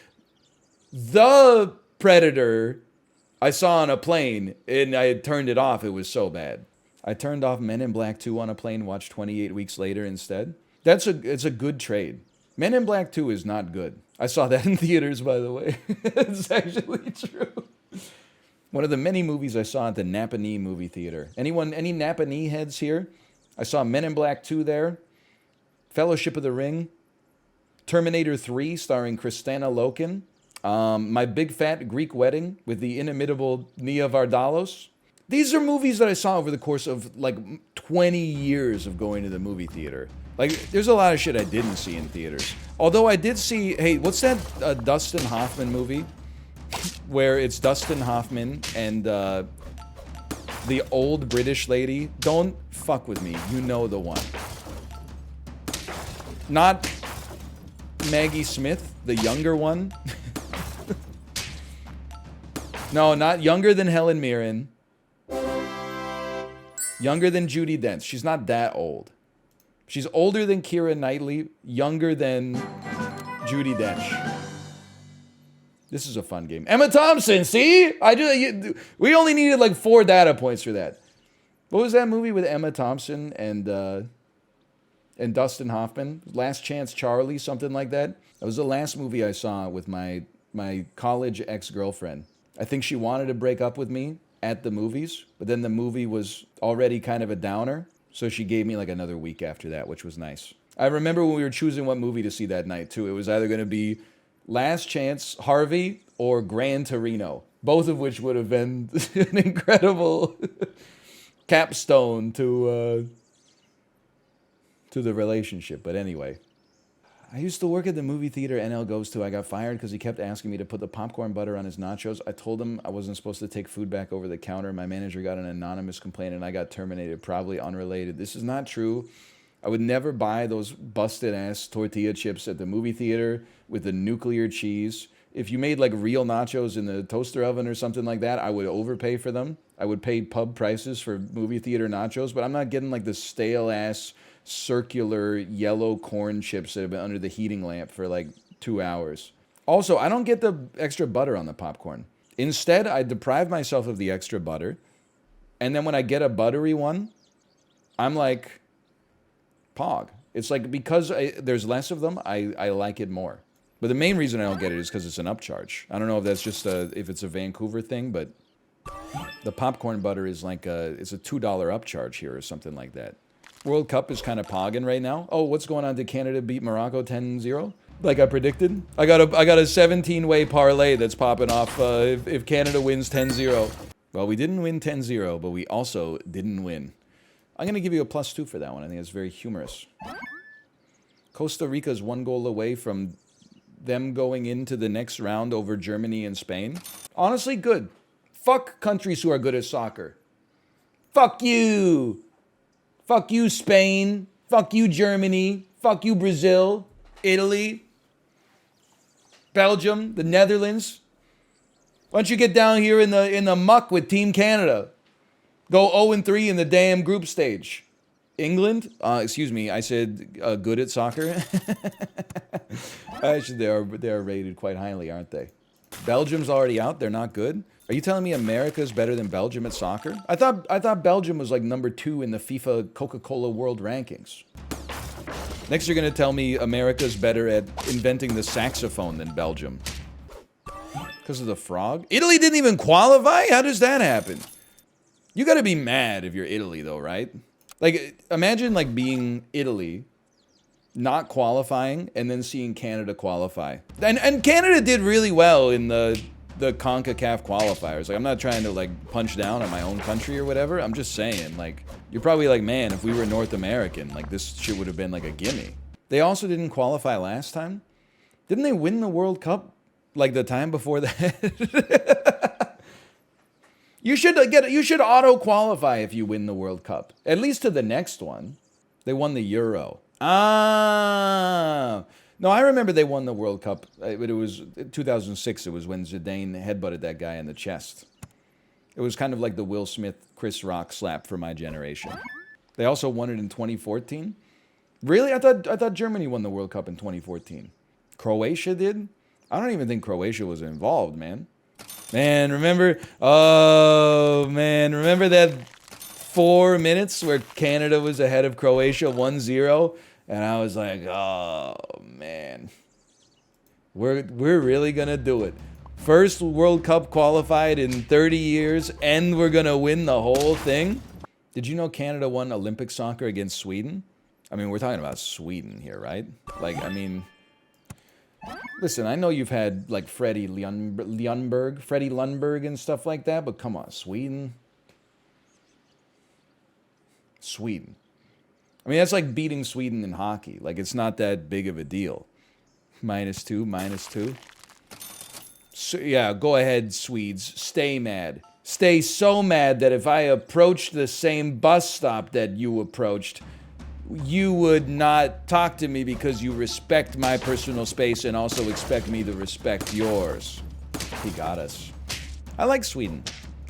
The Predator I saw on a plane, and I had turned it off. It was so bad. I turned off Men in Black 2 on a plane, watched 28 Weeks Later instead. It's a good trade. Men in Black 2 is not good. I saw that in theaters, by the way. It's actually true. One of the many movies I saw at the Napanee movie theater. Any Napanee heads here? I saw Men in Black 2 there. Fellowship of the Ring. Terminator 3 starring Kristanna Loken. My Big Fat Greek Wedding with the inimitable Nia Vardalos. These are movies that I saw over the course of like 20 years of going to the movie theater. Like, there's a lot of shit I didn't see in theaters. Although I did see, hey, what's that Dustin Hoffman movie? Where it's Dustin Hoffman and the old British lady. Don't fuck with me. You know the one. Not Maggie Smith, the younger one. No, not younger than Helen Mirren. Younger than Judi Dench. She's not that old. She's older than Keira Knightley, younger than Judi Dench. This is a fun game. Emma Thompson, see? We only needed like 4 data points for that. What was that movie with Emma Thompson and Dustin Hoffman? Last Chance Charlie, something like that. That was the last movie I saw with my college ex-girlfriend. I think she wanted to break up with me at the movies, but then the movie was already kind of a downer, so she gave me like another week after that, which was nice. I remember when we were choosing what movie to see that night, too. It was either going to be Last Chance Harvey or Gran Torino, both of which would have been an incredible capstone to the relationship. But anyway, I used to work at the movie theater NL goes to. I got fired because he kept asking me to put the popcorn butter on his nachos. I told him I wasn't supposed to take food back over the counter. My manager got an anonymous complaint and I got terminated, probably unrelated. This is not true. I would never buy those busted-ass tortilla chips at the movie theater with the nuclear cheese. If you made like real nachos in the toaster oven or something like that, I would overpay for them. I would pay pub prices for movie theater nachos, but I'm not getting like the stale-ass circular yellow corn chips that have been under the heating lamp for like 2 hours. Also, I don't get the extra butter on the popcorn. Instead, I deprive myself of the extra butter, and then when I get a buttery one, I'm like, pog. It's like, because there's less of them, I like it more. But the main reason I don't get it is because it's an upcharge. I don't know if that's just if it's a Vancouver thing, but the popcorn butter is like it's a $2 upcharge here or something like that. World Cup is kind of pogging right now. Oh, what's going on? Did Canada beat Morocco 10-0? Like I predicted? I got a 17-way parlay that's popping off if Canada wins 10-0. Well, we didn't win 10-0, but we also didn't win. I'm going to give you a +2 for that one. I think it's very humorous. Costa Rica's 1 goal away from them going into the next round over Germany and Spain. Honestly, good. Fuck countries who are good at soccer. Fuck you. Fuck you, Spain. Fuck you, Germany. Fuck you, Brazil. Italy. Belgium. The Netherlands. Why don't you get down here in the muck with Team Canada? Go 0-3 in the damn group stage. England? Excuse me, I said good at soccer. Actually, they are rated quite highly, aren't they? Belgium's already out. They're not good. Are you telling me America's better than Belgium at soccer? I thought Belgium was like number 2 in the FIFA Coca-Cola World Rankings. Next, you're gonna tell me America's better at inventing the saxophone than Belgium. Because of the frog? Italy didn't even qualify? How does that happen? You gotta be mad if you're Italy, though, right? Like, imagine, like, being Italy, not qualifying, and then seeing Canada qualify. And Canada did really well in the CONCACAF qualifiers. Like, I'm not trying to, like, punch down on my own country or whatever. I'm just saying, like, you're probably like, man, if we were North American, like, this shit would have been, like, a gimme. They also didn't qualify last time. Didn't they win the World Cup, like, the time before that? You should auto-qualify if you win the World Cup. At least to the next one. They won the Euro. Ah. No, I remember they won the World Cup. But it was 2006. It was when Zidane headbutted that guy in the chest. It was kind of like the Will Smith, Chris Rock slap for my generation. They also won it in 2014. Really? I thought Germany won the World Cup in 2014. Croatia did? I don't even think Croatia was involved, man. Man, remember that 4 minutes where Canada was ahead of Croatia 1-0? And I was like, oh, man. We're really going to do it. First World Cup qualified in 30 years, and we're going to win the whole thing? Did you know Canada won Olympic soccer against Sweden? I mean, we're talking about Sweden here, right? Like, I mean... Listen, I know you've had, like, Freddie Lundberg and stuff like that, but come on, Sweden? Sweden. I mean, that's like beating Sweden in hockey. Like, it's not that big of a deal. -2. So, yeah, go ahead, Swedes. Stay mad. Stay so mad that if I approached the same bus stop that you approached... you would not talk to me because you respect my personal space and also expect me to respect yours. He got us. I like Sweden.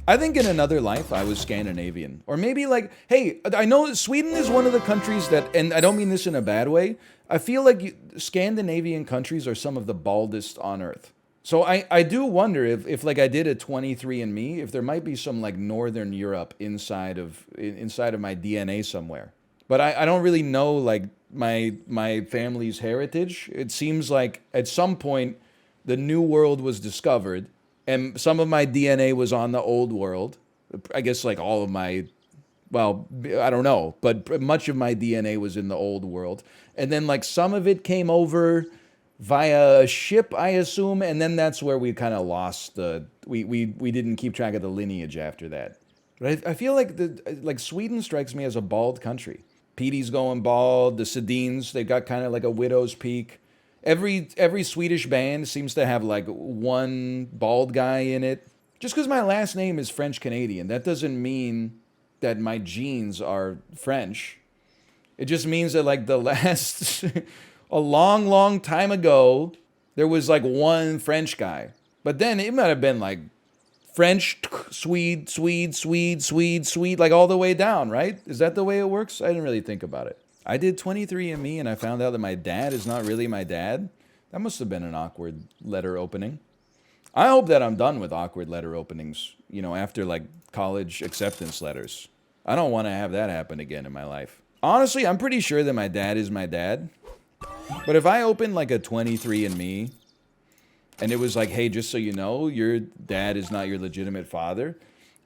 I think in another life I was Scandinavian. Or maybe like, hey, I know Sweden is one of the countries that, and I don't mean this in a bad way, I feel like Scandinavian countries are some of the baldest on earth. So I do wonder if like I did a 23andMe, if there might be some like Northern Europe inside of my DNA somewhere. But I don't really know, like, my family's heritage. It seems like at some point the New World was discovered, and some of my DNA was on the Old World. I guess, like, all of my... Well, I don't know, but much of my DNA was in the Old World. And then, like, some of it came over via a ship, I assume, and then that's where we kind of lost the... We didn't keep track of the lineage after that. But I feel like Sweden strikes me as a bald country. Petey's going bald. The Sedins, they got kind of like a widow's peak. Every Swedish band seems to have like one bald guy in it. Just because my last name is French-Canadian, that doesn't mean that my genes are French. It just means that like the last, a long, long time ago, there was like one French guy. But then it might have been like French, Swede, like all the way down, right? Is that the way it works? I didn't really think about it. I did 23andMe and I found out that my dad is not really my dad. That must have been an awkward letter opening. I hope that I'm done with awkward letter openings, you know, after like college acceptance letters. I don't want to have that happen again in my life. Honestly, I'm pretty sure that my dad is my dad. But if I opened like a 23andMe and it was like, hey, just so you know, your dad is not your legitimate father,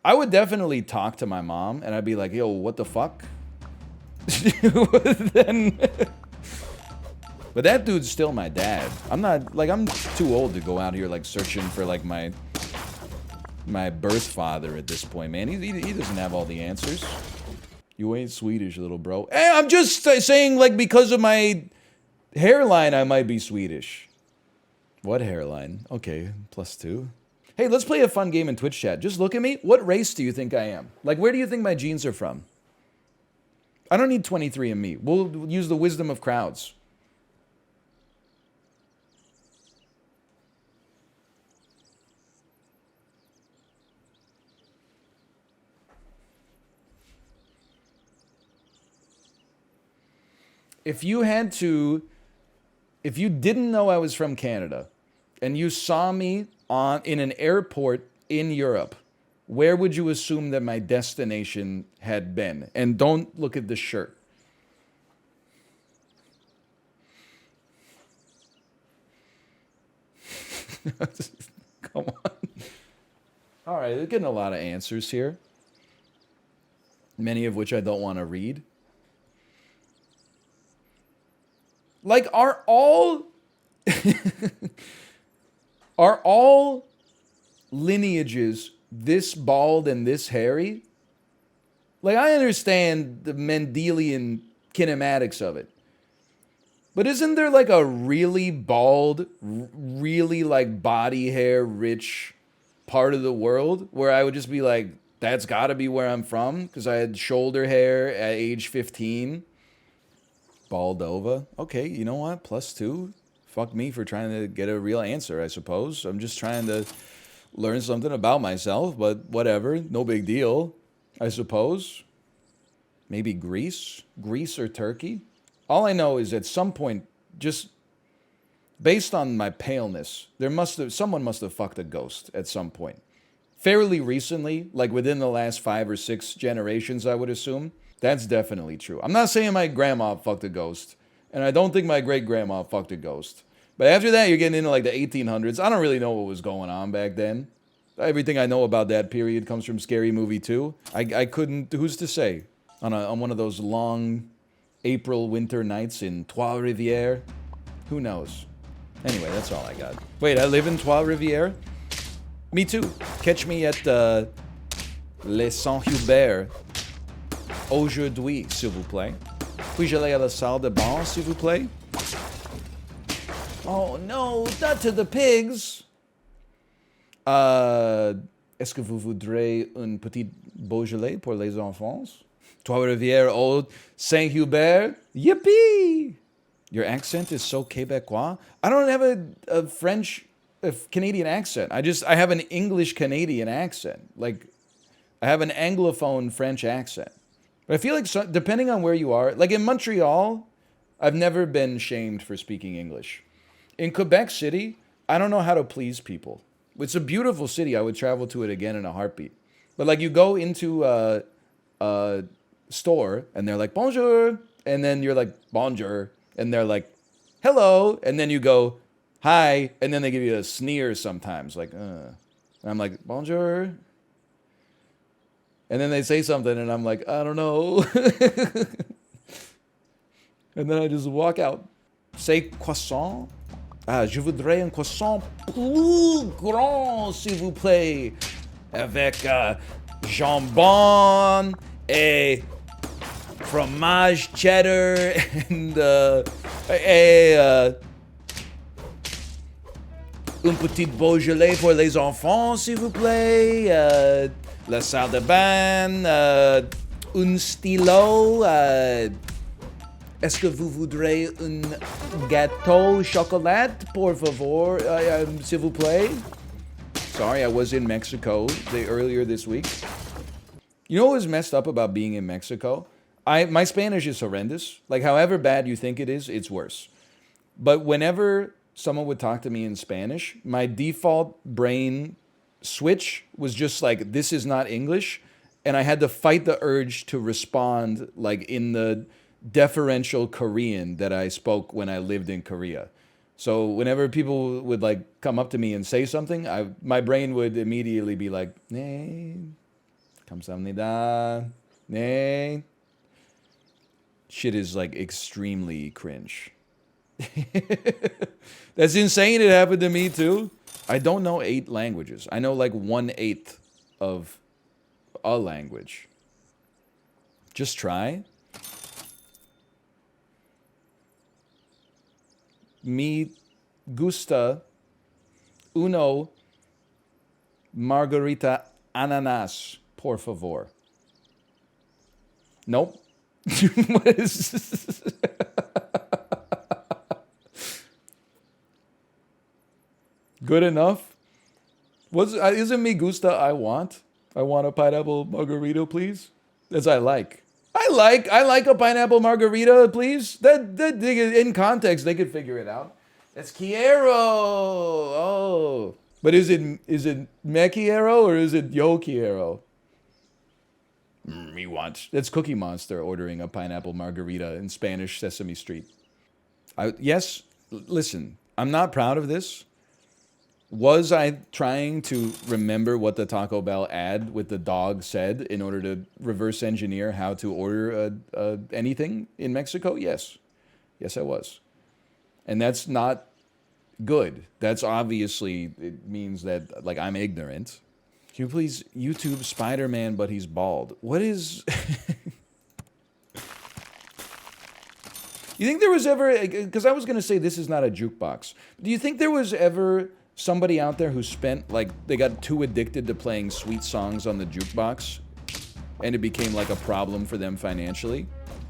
I would definitely talk to my mom and I'd be like, yo, what the fuck? then... But that dude's still my dad. I'm not, like, I'm too old to go out here, like, searching for, like, my birth father at this point, man. He doesn't have all the answers. You ain't Swedish, little bro. Hey, I'm just saying, like, because of my hairline, I might be Swedish. What hairline? Okay, +2. Hey, let's play a fun game in Twitch chat. Just look at me. What race do you think I am? Like, where do you think my genes are from? I don't need 23andMe. We'll use the wisdom of crowds. If you didn't know I was from Canada and you saw me in an airport in Europe, where would you assume that my destination had been? And don't look at the shirt. Come on. All right, we're getting a lot of answers here. Many of which I don't want to read. Like, are all lineages this bald and this hairy? Like, I understand the Mendelian kinematics of it. But isn't there, like, a really bald, really, like, body hair rich part of the world where I would just be like, that's gotta be where I'm from? Because I had shoulder hair at age 15. Baldova. Okay, you know what? +2. Fuck me for trying to get a real answer, I suppose. I'm just trying to learn something about myself, but whatever. No big deal, I suppose. Maybe Greece? Greece or Turkey? All I know is at some point, just based on my paleness, someone must have fucked a ghost at some point. Fairly recently, like within the last 5 or 6 generations, I would assume. That's definitely true. I'm not saying my grandma fucked a ghost, and I don't think my great-grandma fucked a ghost. But after that, you're getting into like the 1800s. I don't really know what was going on back then. Everything I know about that period comes from Scary Movie 2. I couldn't, who's to say? On one of those long April winter nights in Trois-Rivières? Who knows? Anyway, that's all I got. Wait, I live in Trois-Rivières? Me too. Catch me at Les Saint-Hubert. Aujourd'hui, s'il vous plaît. Puis-je aller à la salle de bain, s'il vous plaît? Oh no, not to the pigs! Est-ce que vous voudrez un petit Beaujolais pour les enfants? Trois-Rivières, Old Saint-Hubert. Yippee! Your accent is so Quebecois. I don't have a French, Canadian accent. I have an English Canadian accent. Like, I have an Anglophone French accent. But I feel like, depending on where you are, like in Montreal, I've never been shamed for speaking English. In Quebec City, I don't know how to please people. It's a beautiful city. I would travel to it again in a heartbeat. But like you go into a store and they're like, bonjour. And then you're like, bonjour. And they're like, hello. And then you go, hi. And then they give you a sneer sometimes. Like, And I'm like, bonjour. And then they say something, and I'm like, I don't know. And then I just walk out. Say croissant. Je voudrais un croissant plus grand, s'il vous plaît. Avec jambon et fromage cheddar and un petit Beaujolais pour les enfants, s'il vous plaît. La salle de bain, un stylo. Est-ce que vous voudrez un gâteau chocolat, por favor, s'il vous plaît? Sorry, I was in Mexico earlier this week. You know what was messed up about being in Mexico? My Spanish is horrendous. Like, however bad you think it is, it's worse. But whenever someone would talk to me in Spanish, my default brain switch was just like, this is not English, and I had to fight the urge to respond like in the deferential Korean that I spoke when I lived in Korea. So whenever people would like come up to me and say something, my brain would immediately be like, 네, 감사합니다, 네. shit is like extremely cringe. That's insane. It happened to me too. I don't know 8 languages. I know like 1/8 of a language. Just try. Me gusta uno margarita ananas, por favor. Nope. What is this? Good enough? Isn't me gusta I want? I want a pineapple margarita, please. That's I like. I like a pineapple margarita, please. That in context they could figure it out. That's quiero. Oh. But is it me quiero or is it yo quiero? Me want. That's Cookie Monster ordering a pineapple margarita in Spanish Sesame Street. Yes, listen, I'm not proud of this. Was I trying to remember what the Taco Bell ad with the dog said in order to reverse engineer how to order anything in Mexico? Yes. Yes, I was. And that's not good. That's obviously, it means that, like, I'm ignorant. Can you please YouTube Spider-Man, but he's bald? What is... You think there was ever... Because I was going to say this is not a jukebox. Do you think there was ever... somebody out there who spent, like, they got too addicted to playing sweet songs on the jukebox, and it became, like, a problem for them financially?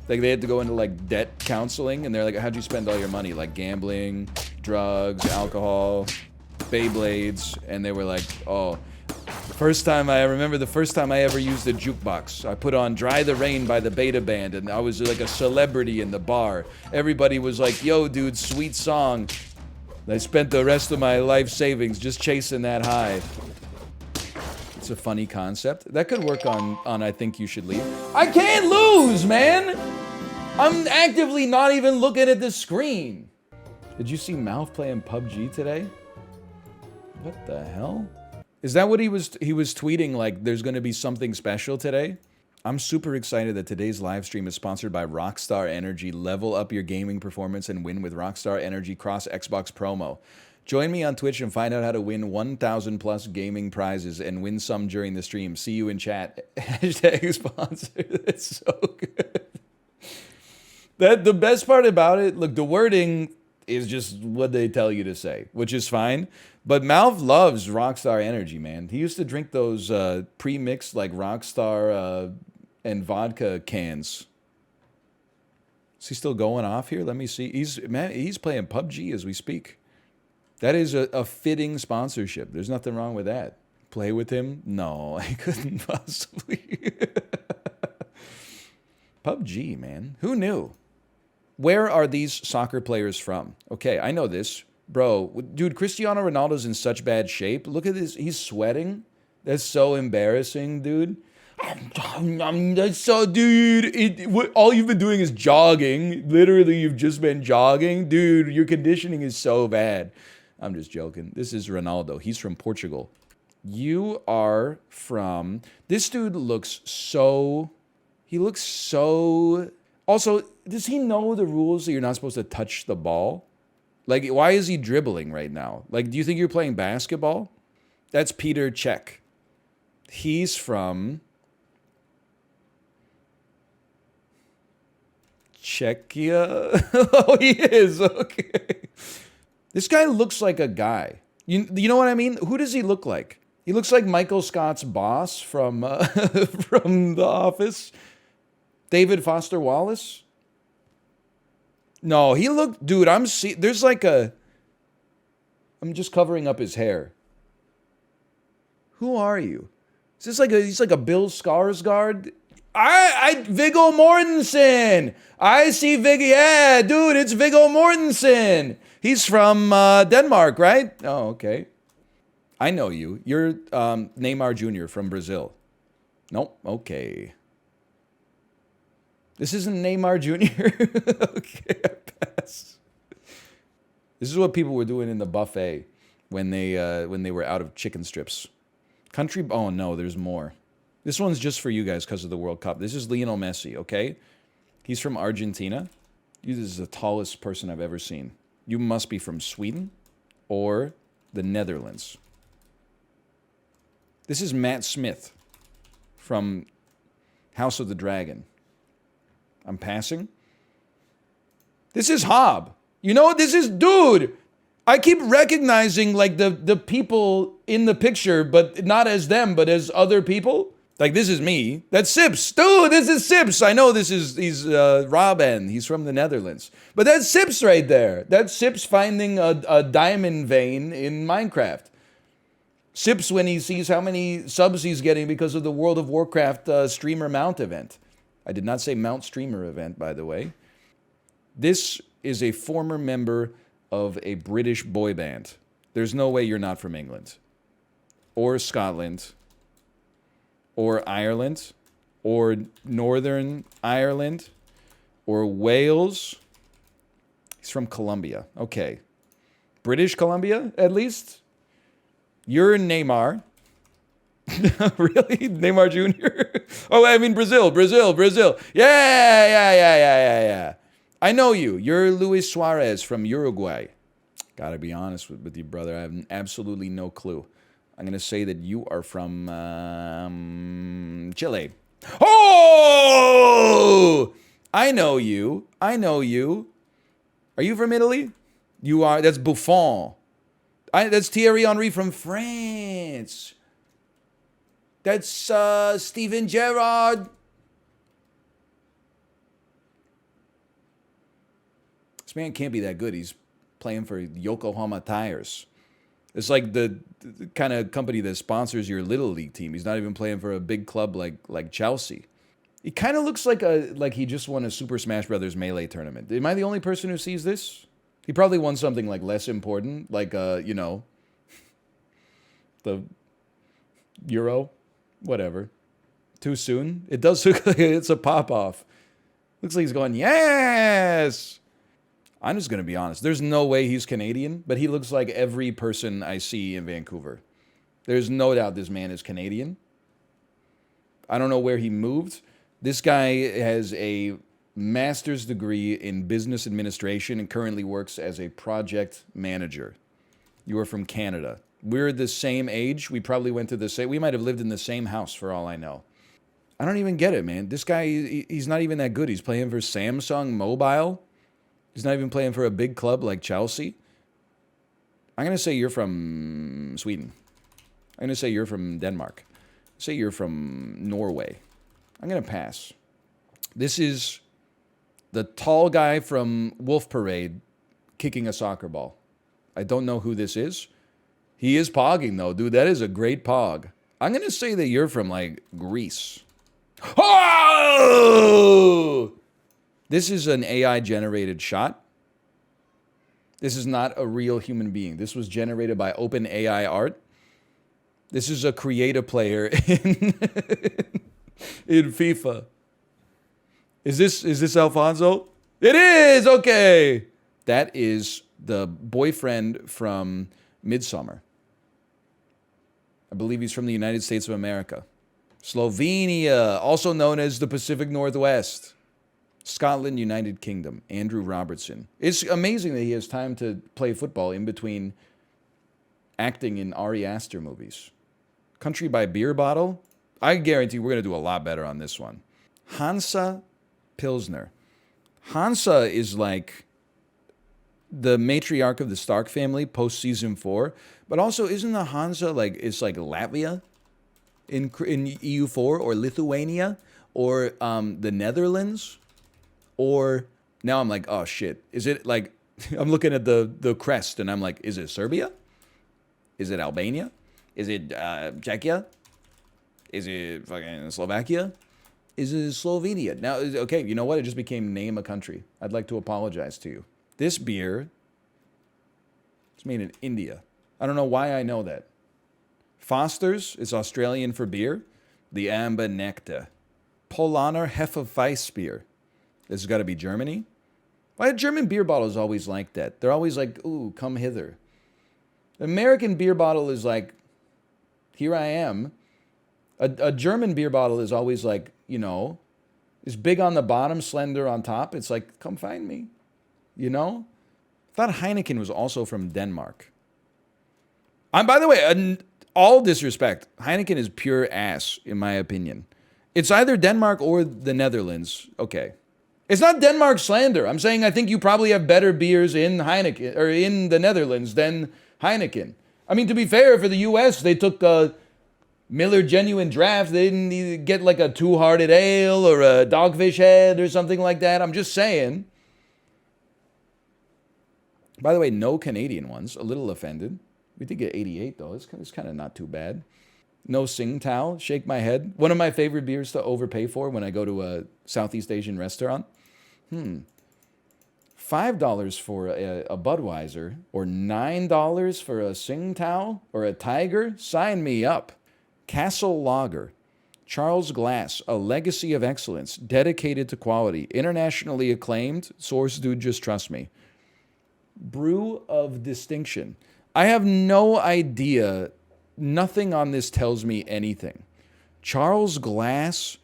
Like, they had to go into, like, debt counseling, and they're like, how'd you spend all your money? Like, gambling, drugs, alcohol, Beyblades, and they were like, oh, I remember the first time I ever used a jukebox. I put on Dry the Rain by the Beta Band, and I was, like, a celebrity in the bar. Everybody was like, yo, dude, sweet song. I spent the rest of my life savings just chasing that high. It's a funny concept. That could work on I Think You Should Leave. I can't lose, man! I'm actively not even looking at the screen. Did you see MALF playing PUBG today? What the hell? Is that what he was tweeting, like there's gonna be something special today? I'm super excited that today's live stream is sponsored by Rockstar Energy. Level up your gaming performance and win with Rockstar Energy Cross Xbox promo. Join me on Twitch and find out how to win 1,000 plus gaming prizes and win some during the stream. See you in chat. Hashtag sponsored. That's so good. The best part about it, look, the wording is just what they tell you to say, which is fine. But MALF loves Rockstar Energy, man. He used to drink those pre-mixed, like, Rockstar... and vodka cans. Is he still going off here? Let me see. He's playing PUBG as we speak. That is a fitting sponsorship. There's nothing wrong with that. Play with him? No, I couldn't possibly. PUBG, man. Who knew? Where are these soccer players from? Okay, I know this. Bro, dude, Cristiano Ronaldo's in such bad shape. Look at this. He's sweating. That's so embarrassing, dude. So, dude, all you've been doing is jogging. Literally, you've just been jogging. Dude, your conditioning is so bad. I'm just joking. This is Ronaldo. He's from Portugal. You are from... This dude looks so... He looks so... Also, does he know the rules that you're not supposed to touch the ball? Like, why is he dribbling right now? Like, do you think you're playing basketball? That's Peter Cech. He's from... Czechia? Oh, he is. Okay. This guy looks like a guy. You know what I mean? Who does he look like? He looks like Michael Scott's boss from from The Office. David Foster Wallace? No, he looked... Dude, there's like a... I'm just covering up his hair. Who are you? Is this like he's like a Bill Skarsgård? Viggo Mortensen! I see Viggo. Yeah, dude, it's Viggo Mortensen. He's from Denmark, right? Oh, okay. I know you. You're Neymar Jr. from Brazil. Nope. Okay. This isn't Neymar Jr. Okay, I pass. This is what people were doing in the buffet when they were out of chicken strips. Country. Oh no, there's more. This one's just for you guys because of the World Cup. This is Lionel Messi, okay? He's from Argentina. This is the tallest person I've ever seen. You must be from Sweden or the Netherlands. This is Matt Smith from House of the Dragon. I'm passing. This is Hob. You know what this is? Dude, I keep recognizing like the people in the picture, but not as them, but as other people. Like, this is me. That's Sips. Dude, this is Sips. I know he's Robin. He's from the Netherlands. But that's Sips right there. That's Sips finding a diamond vein in Minecraft. Sips when he sees how many subs he's getting because of the World of Warcraft streamer mount event. I did not say mount streamer event, by the way. This is a former member of a British boy band. There's no way you're not from England. Or Scotland. Or Ireland, or Northern Ireland, or Wales. He's from Colombia. Okay. British Columbia, at least? You're Neymar. Really? Neymar Jr.? Oh, I mean Brazil. Yeah. I know you. You're Luis Suarez from Uruguay. Gotta be honest with you, brother. I have absolutely no clue. I'm going to say that you are from Chile. Oh! I know you. Are you from Italy? You are. That's Buffon. That's Thierry Henry from France. That's Steven Gerrard. This man can't be that good. He's playing for Yokohama Tires. It's like the kind of company that sponsors your little league team. He's not even playing for a big club like Chelsea. He kind of looks like he just won a Super Smash Brothers Melee tournament. Am I the only person who sees this? He probably won something like less important, like the Euro, whatever. Too soon. It does look like it's a pop off. Looks like he's going yes. I'm just going to be honest. There's no way he's Canadian, but he looks like every person I see in Vancouver. There's no doubt this man is Canadian. I don't know where he moved. This guy has a master's degree in business administration and currently works as a project manager. You are from Canada. We're the same age. We probably went to the same... We might have lived in the same house for all I know. I don't even get it, man. This guy, he's not even that good. He's playing for Samsung Mobile. He's not even playing for a big club like Chelsea. I'm going to say you're from Sweden. I'm going to say you're from Denmark. Say you're from Norway. I'm going to pass. This is the tall guy from Wolf Parade kicking a soccer ball. I don't know who this is. He is pogging, though. Dude, that is a great pog. I'm going to say that you're from, like, Greece. Oh! This is an AI-generated shot. This is not a real human being. This was generated by OpenAI art. This is a creative player in FIFA. Is this Alfonso? It is! Okay! That is the boyfriend from Midsummer. I believe he's from the United States of America. Slovenia, also known as the Pacific Northwest. Scotland, United Kingdom, Andrew Robertson. It's amazing that he has time to play football in between acting in Ari Aster movies. Country by beer bottle? I guarantee we're going to do a lot better on this one. Hansa Pilsner. Hansa is like the matriarch of the Stark family post season 4, but also isn't the Hansa like it's like Latvia in EU4 or Lithuania or the Netherlands? Or now I'm like, oh shit. Is it like, I'm looking at the crest and I'm like, is it Serbia? Is it Albania? Is it Czechia? Is it fucking Slovakia? Is it Slovenia? Now, okay, you know what? It just became name a country. I'd like to apologize to you. This beer is made in India. I don't know why I know that. Foster's is Australian for beer. The Amber Nectar. Polaner Hefeweißbier. This has got to be Germany. Why are German beer bottles always like that? They're always like, ooh, come hither. American beer bottle is like, here I am. A German beer bottle is always like, you know, Is big on the bottom, slender on top. It's like, come find me. You know? I thought Heineken was also from Denmark. By the way, all disrespect, Heineken is pure ass, in my opinion. It's either Denmark or the Netherlands. Okay. It's not Denmark slander. I'm saying I think you probably have better beers in Heineken or in the Netherlands than Heineken. I mean, to be fair, for the U.S., they took Miller Genuine Draft. They didn't need get like a Two-Hearted Ale or a Dogfish Head or something like that. I'm just saying. By the way, no Canadian ones. A little offended. We did get 88, though. It's kind of not too bad. No Tsingtao. Shake my head. One of my favorite beers to overpay for when I go to a Southeast Asian restaurant. $5 for a Budweiser or $9 for a Tsingtao or a Tiger? Sign me up. Castle Lager. Charles Glass, a legacy of excellence, dedicated to quality, internationally acclaimed. Source dude, just trust me. Brew of distinction. I have no idea. Nothing on this tells me anything. Charles Glass.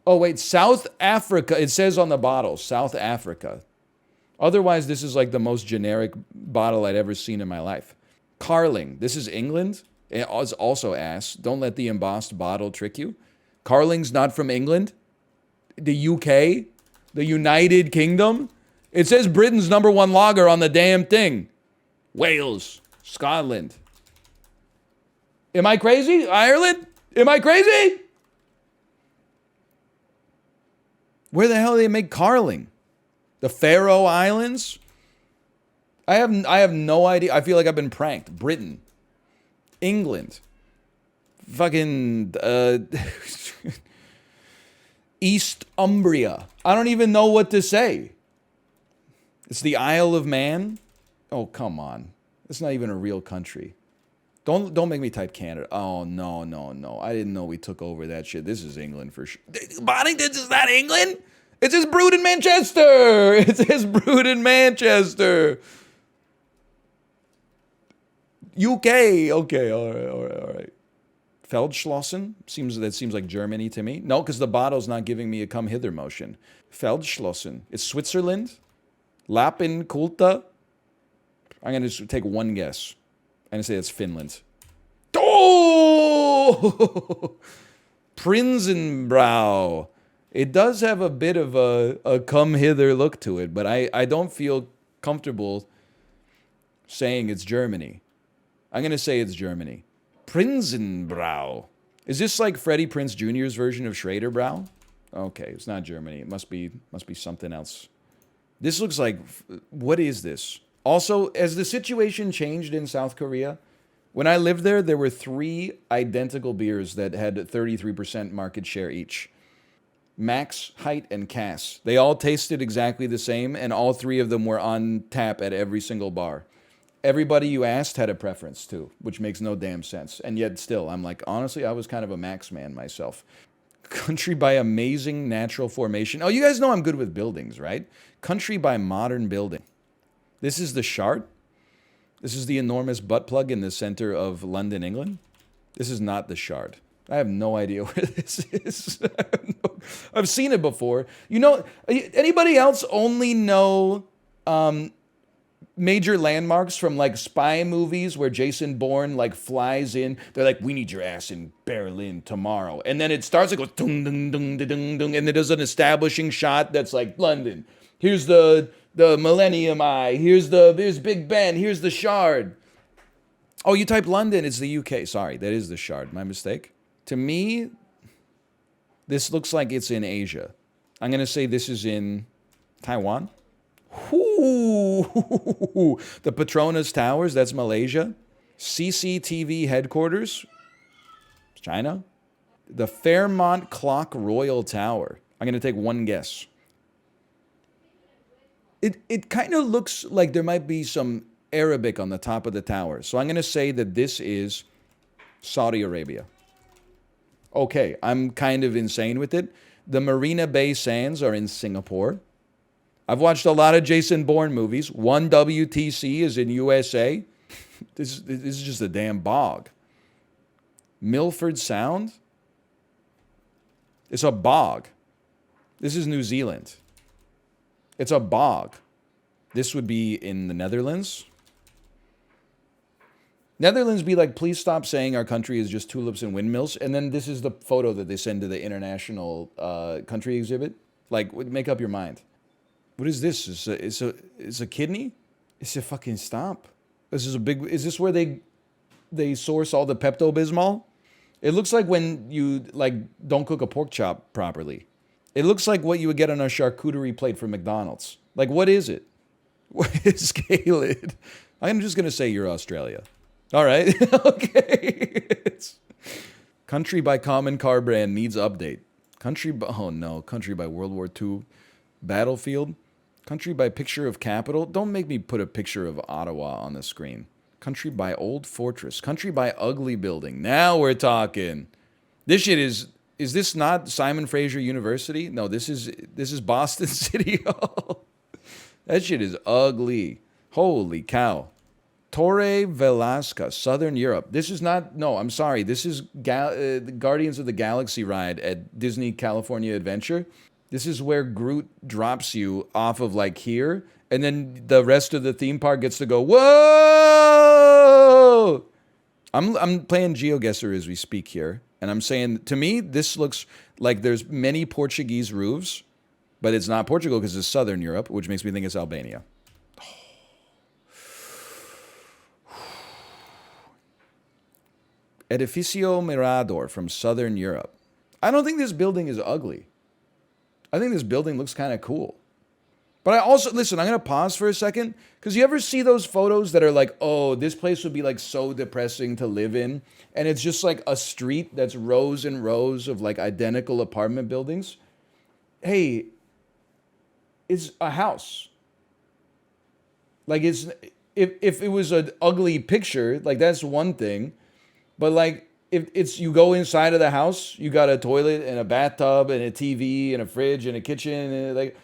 Oh, wait, South Africa. It says on the bottle, South Africa. Otherwise, this is like the most generic bottle I'd ever seen in my life. Carling. This is England. It's also ass. Don't let the embossed bottle trick you. Carling's not from England. The UK. The United Kingdom. It says Britain's #1 lager on the damn thing. Wales. Scotland. Am I crazy? Ireland? Am I crazy? Where the hell do they make Carling? The Faroe Islands? I have no idea. I feel like I've been pranked. Britain. England. Fucking East Umbria. I don't even know what to say. It's the Isle of Man. Oh, come on. It's not even a real country. Don't make me type Canada. Oh, no. I didn't know we took over that shit. This is England for sure. Boddington's is not England? It says brewed in Manchester. It says brewed in Manchester. UK. Okay, all right. Feldschlossen? That seems like Germany to me. No, because the bottle's not giving me a come hither motion. Feldschlossen. It's Switzerland? Lappin Kulta? I'm going to take one guess. I'm going to say it's Finland. Oh! Prinsenbrau. It does have a bit of a come hither look to it, but I don't feel comfortable saying it's Germany. I'm going to say it's Germany. Prinsenbrau. Is this like Freddie Prinze Jr.'s version of Schraderbrow? Okay, it's not Germany. It must be something else. This looks like... What is this? Also, has the situation changed in South Korea? When I lived there, there were 3 identical beers that had 33% market share each. Max, Height, and Cass. They all tasted exactly the same, and all 3 of them were on tap at every single bar. Everybody you asked had a preference, too, which makes no damn sense. And yet still, I'm like, honestly, I was kind of a Max man myself. Country by amazing natural formation. Oh, you guys know I'm good with buildings, right? Country by modern building. This is the Shard. This is the enormous butt plug in the center of London, England. This is not the Shard. I have no idea where this is. I've seen it before. You know, anybody else only know major landmarks from like spy movies where Jason Bourne like flies in? They're like, we need your ass in Berlin tomorrow. And then it starts, it goes dung, dung, dung, dung, dung, and it does an establishing shot that's like London. Here's the Millennium Eye. Here's Big Ben. Here's the Shard. Oh, you type London, it's the UK. Sorry, that is the Shard. My mistake. To me, this looks like it's in Asia. I'm going to say this is in Taiwan. Ooh, the Petronas Towers, that's Malaysia. CCTV headquarters, China. The Fairmont Clock Royal Tower. I'm going to take one guess. It kind of looks like there might be some Arabic on the top of the tower. So I'm going to say that this is Saudi Arabia. Okay, I'm kind of insane with it. The Marina Bay Sands are in Singapore. I've watched a lot of Jason Bourne movies. One WTC is in USA. This is just a damn bog. Milford Sound? It's a bog. This is New Zealand. It's a bog. This would be in the Netherlands. Netherlands be like, please stop saying our country is just tulips and windmills. And then this is the photo that they send to the international country exhibit. Like, make up your mind. What is this? It's a kidney? It's a fucking stomp. This is a big. Is this where they source all the Pepto-Bismol? It looks like when you like don't cook a pork chop properly. It looks like what you would get on a charcuterie plate from McDonald's. Like, what is it? What is Caled? I'm just gonna say you're Australia. All right, okay. Country by Common Car Brand needs update. Country by World War II Battlefield. Country by Picture of Capital. Don't make me put a picture of Ottawa on the screen. Country by Old Fortress. Country by Ugly Building. Now we're talking. This shit is this not Simon Fraser University? No, this is Boston City Hall. That shit is ugly. Holy cow. Torre Velasca, Southern Europe. This is not, no, I'm sorry. This is Guardians of the Galaxy ride at Disney California Adventure. This is where Groot drops you off of like here, and then the rest of the theme park gets to go, whoa! I'm playing GeoGuessr as we speak here, and I'm saying, to me, this looks like there's many Portuguese roofs, but it's not Portugal because it's Southern Europe, which makes me think it's Albania. Edificio Mirador from Southern Europe. I don't think this building is ugly. I think this building looks kind of cool. But I also, listen, I'm going to pause for a second. Because you ever see those photos that are like, oh, this place would be like so depressing to live in. And it's just like a street that's rows and rows of like identical apartment buildings. Hey, it's a house. Like it's, if it was an ugly picture, like that's one thing. But like, if it's you go inside of the house, you got a toilet and a bathtub and a TV and a fridge and a kitchen and like.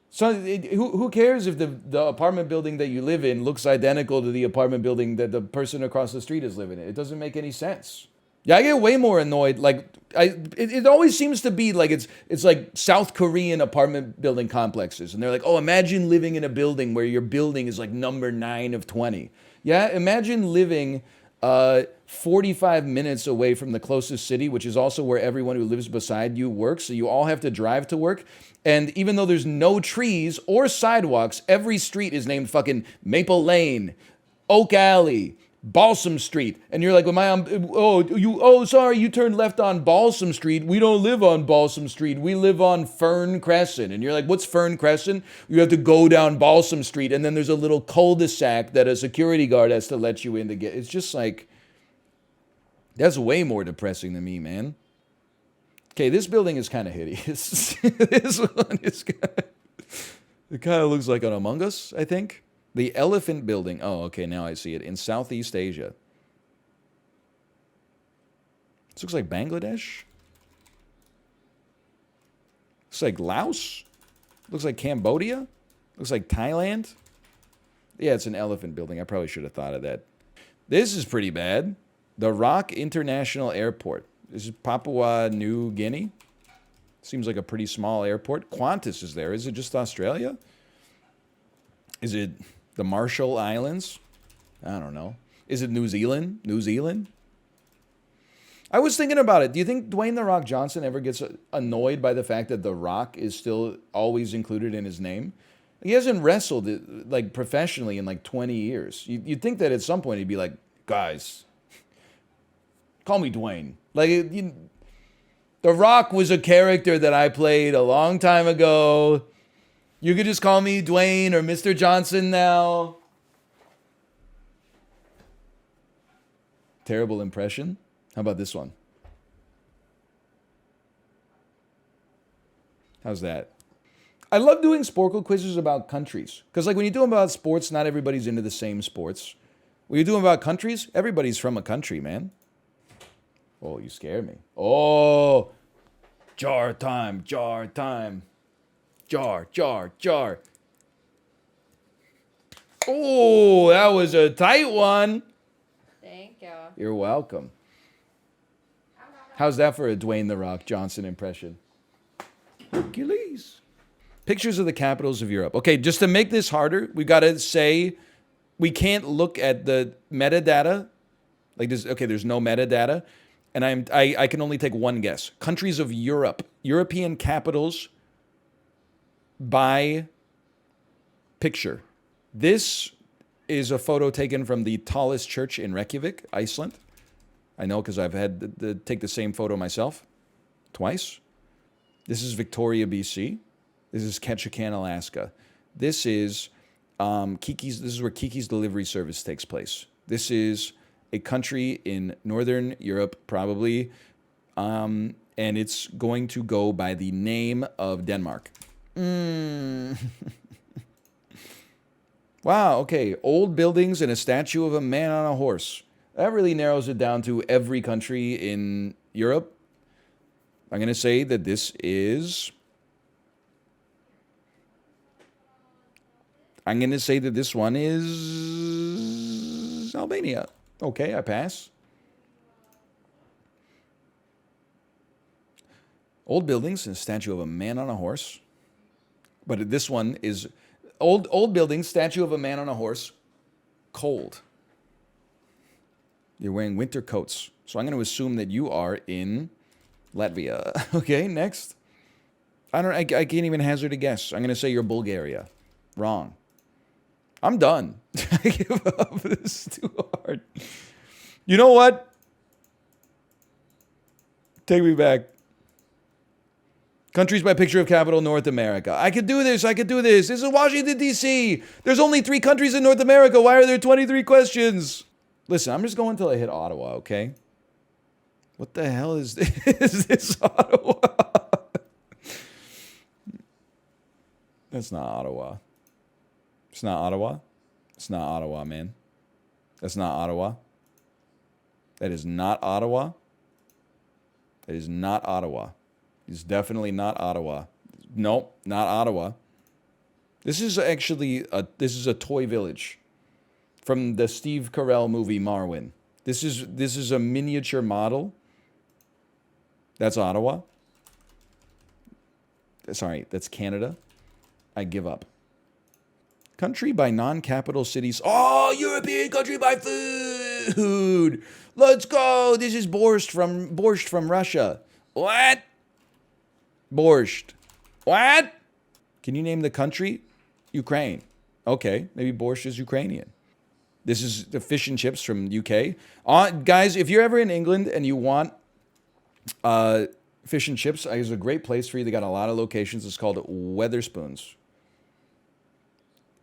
So who cares if the apartment building that you live in looks identical to the apartment building that the person across the street is living in? It doesn't make any sense. Yeah, I get way more annoyed. Like it always seems to be like it's like South Korean apartment building complexes, and they're like, oh, imagine living in a building where your building is like number 9 of 20. Yeah, imagine living 45 minutes away from the closest city, which is also where everyone who lives beside you works. So you all have to drive to work. And even though there's no trees or sidewalks, every street is named fucking Maple Lane, Oak Alley, Balsam Street. And you're like, am I on, sorry, you turned left on Balsam Street. We don't live on Balsam Street. We live on Fern Crescent. And you're like, what's Fern Crescent? You have to go down Balsam Street. And then there's a little cul-de-sac that a security guard has to let you in to get. It's just like, that's way more depressing than me, man. Okay, this building is kind of hideous. This one is it kind of looks like an Among Us, I think. The Elephant Building. Oh, okay, now I see it. In Southeast Asia. This looks like Bangladesh. Looks like Laos. Looks like Cambodia. Looks like Thailand. Yeah, it's an elephant building. I probably should have thought of that. This is pretty bad. The Rock International Airport. This is Papua New Guinea. Seems like a pretty small airport. Qantas is there. Is it just Australia? Is it the Marshall Islands? I don't know. Is it New Zealand? New Zealand? I was thinking about it. Do you think Dwayne "The Rock" Johnson ever gets annoyed by the fact that The Rock is still always included in his name? He hasn't wrestled like professionally in like 20 years. You'd think that at some point he'd be like, guys, call me Dwayne. Like, The Rock was a character that I played a long time ago. You could just call me Dwayne or Mr. Johnson now. Terrible impression. How about this one? How's that? I love doing Sporcle quizzes about countries. Because like when you do them about sports, not everybody's into the same sports. When you do them about countries, everybody's from a country, man. Oh, you scared me. Oh, jar time, jar time. Jar, jar, jar. Oh, that was a tight one. Thank you. You're welcome. How's that for a Dwayne "The Rock" Johnson impression? Hercules. Pictures of the capitals of Europe. Okay, just to make this harder, we got to say we can't look at the metadata. Like this, okay, there's no metadata. And I can only take one guess. Countries of Europe. European capitals by picture. This is a photo taken from the tallest church in Reykjavik, Iceland. I know because I've had to take the same photo myself twice. This is Victoria, BC. This is Ketchikan, Alaska. This is Kiki's. This is where Kiki's delivery service takes place. This is a country in Northern Europe, probably, and it's going to go by the name of Denmark. Wow, okay. Old buildings and a statue of a man on a horse. That really narrows it down to every country in Europe. I'm going to say that this is... I'm going to say that this one is Albania. Okay, I pass. Old buildings and a statue of a man on a horse. But this one is old buildings, statue of a man on a horse, cold. You're wearing winter coats. So I'm going to assume that you are in Latvia. Okay, next. I can't even hazard a guess. I'm going to say you're Bulgaria. Wrong. I'm done. I give up. This is too hard. You know what? Take me back. Countries by picture of capital, North America. I could do this. I could do this. This is Washington, D.C. There's only 3 countries in North America. Why are there 23 questions? Listen, I'm just going until I hit Ottawa, okay? What the hell is this? Is this Ottawa? That's not Ottawa. It's not Ottawa. It's not Ottawa, man. That's not Ottawa. That is not Ottawa. That is not Ottawa. It's definitely not Ottawa. Nope, not Ottawa. This is actually a toy village from the Steve Carell movie Marwin. This is a miniature model. That's Ottawa. Sorry, that's Canada. I give up. Country by non-capital cities. Oh, European country by food. Let's go. This is borscht from Russia. What? Borscht. What? Can you name the country? Ukraine. Okay, maybe borscht is Ukrainian. This is the fish and chips from UK. Guys, if you're ever in England and you want fish and chips, there's a great place for you. They got a lot of locations. It's called Weatherspoons.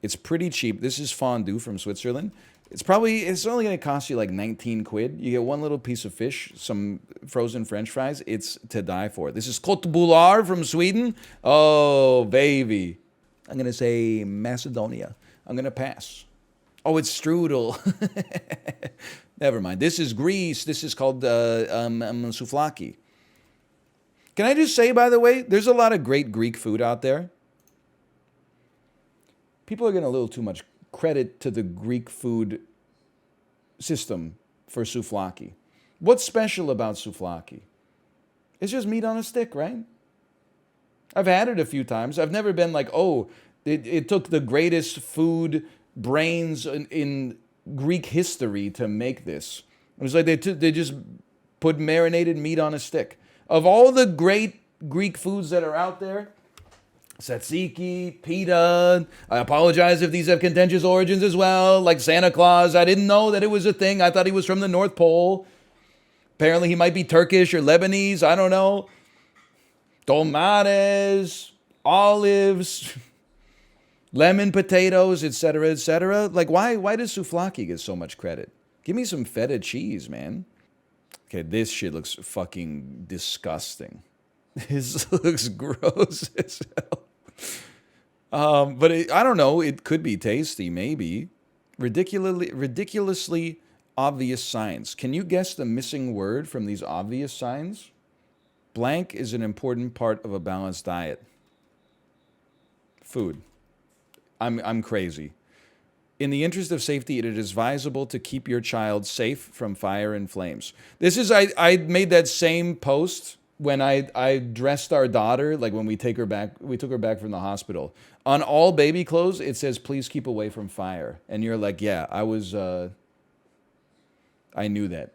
It's pretty cheap. This is fondue from Switzerland. It's only going to cost you like 19 quid. You get one little piece of fish, some frozen French fries. It's to die for. This is Côte Boulard from Sweden. Oh, baby. I'm going to say Macedonia. I'm going to pass. Oh, it's strudel. Never mind. This is Greece. This is called souvlaki. Can I just say, by the way, there's a lot of great Greek food out there. People are getting a little too much credit to the Greek food system for souvlaki. What's special about souvlaki? It's just meat on a stick, right? I've had it a few times. I've never been like, oh, it took the greatest food brains in Greek history to make this. It was like they just put marinated meat on a stick. Of all the great Greek foods that are out there, tzatziki, pita. I apologize if these have contentious origins as well, like Santa Claus. I didn't know that it was a thing. I thought he was from the North Pole. Apparently he might be Turkish or Lebanese. I don't know. Tomates, olives, lemon potatoes, etc., etc. Like, why does souvlaki get so much credit? Give me some feta cheese, man. Okay, this shit looks fucking disgusting. This looks gross as hell. But I don't know. It could be tasty, maybe. Ridiculously obvious signs. Can you guess the missing word from these obvious signs? Blank is an important part of a balanced diet. Food. I'm crazy. In the interest of safety, it is advisable to keep your child safe from fire and flames. This is, I made that same post when I dressed our daughter, like when we took her back from the hospital. On all baby clothes, it says, please keep away from fire. And you're like, yeah, I knew that.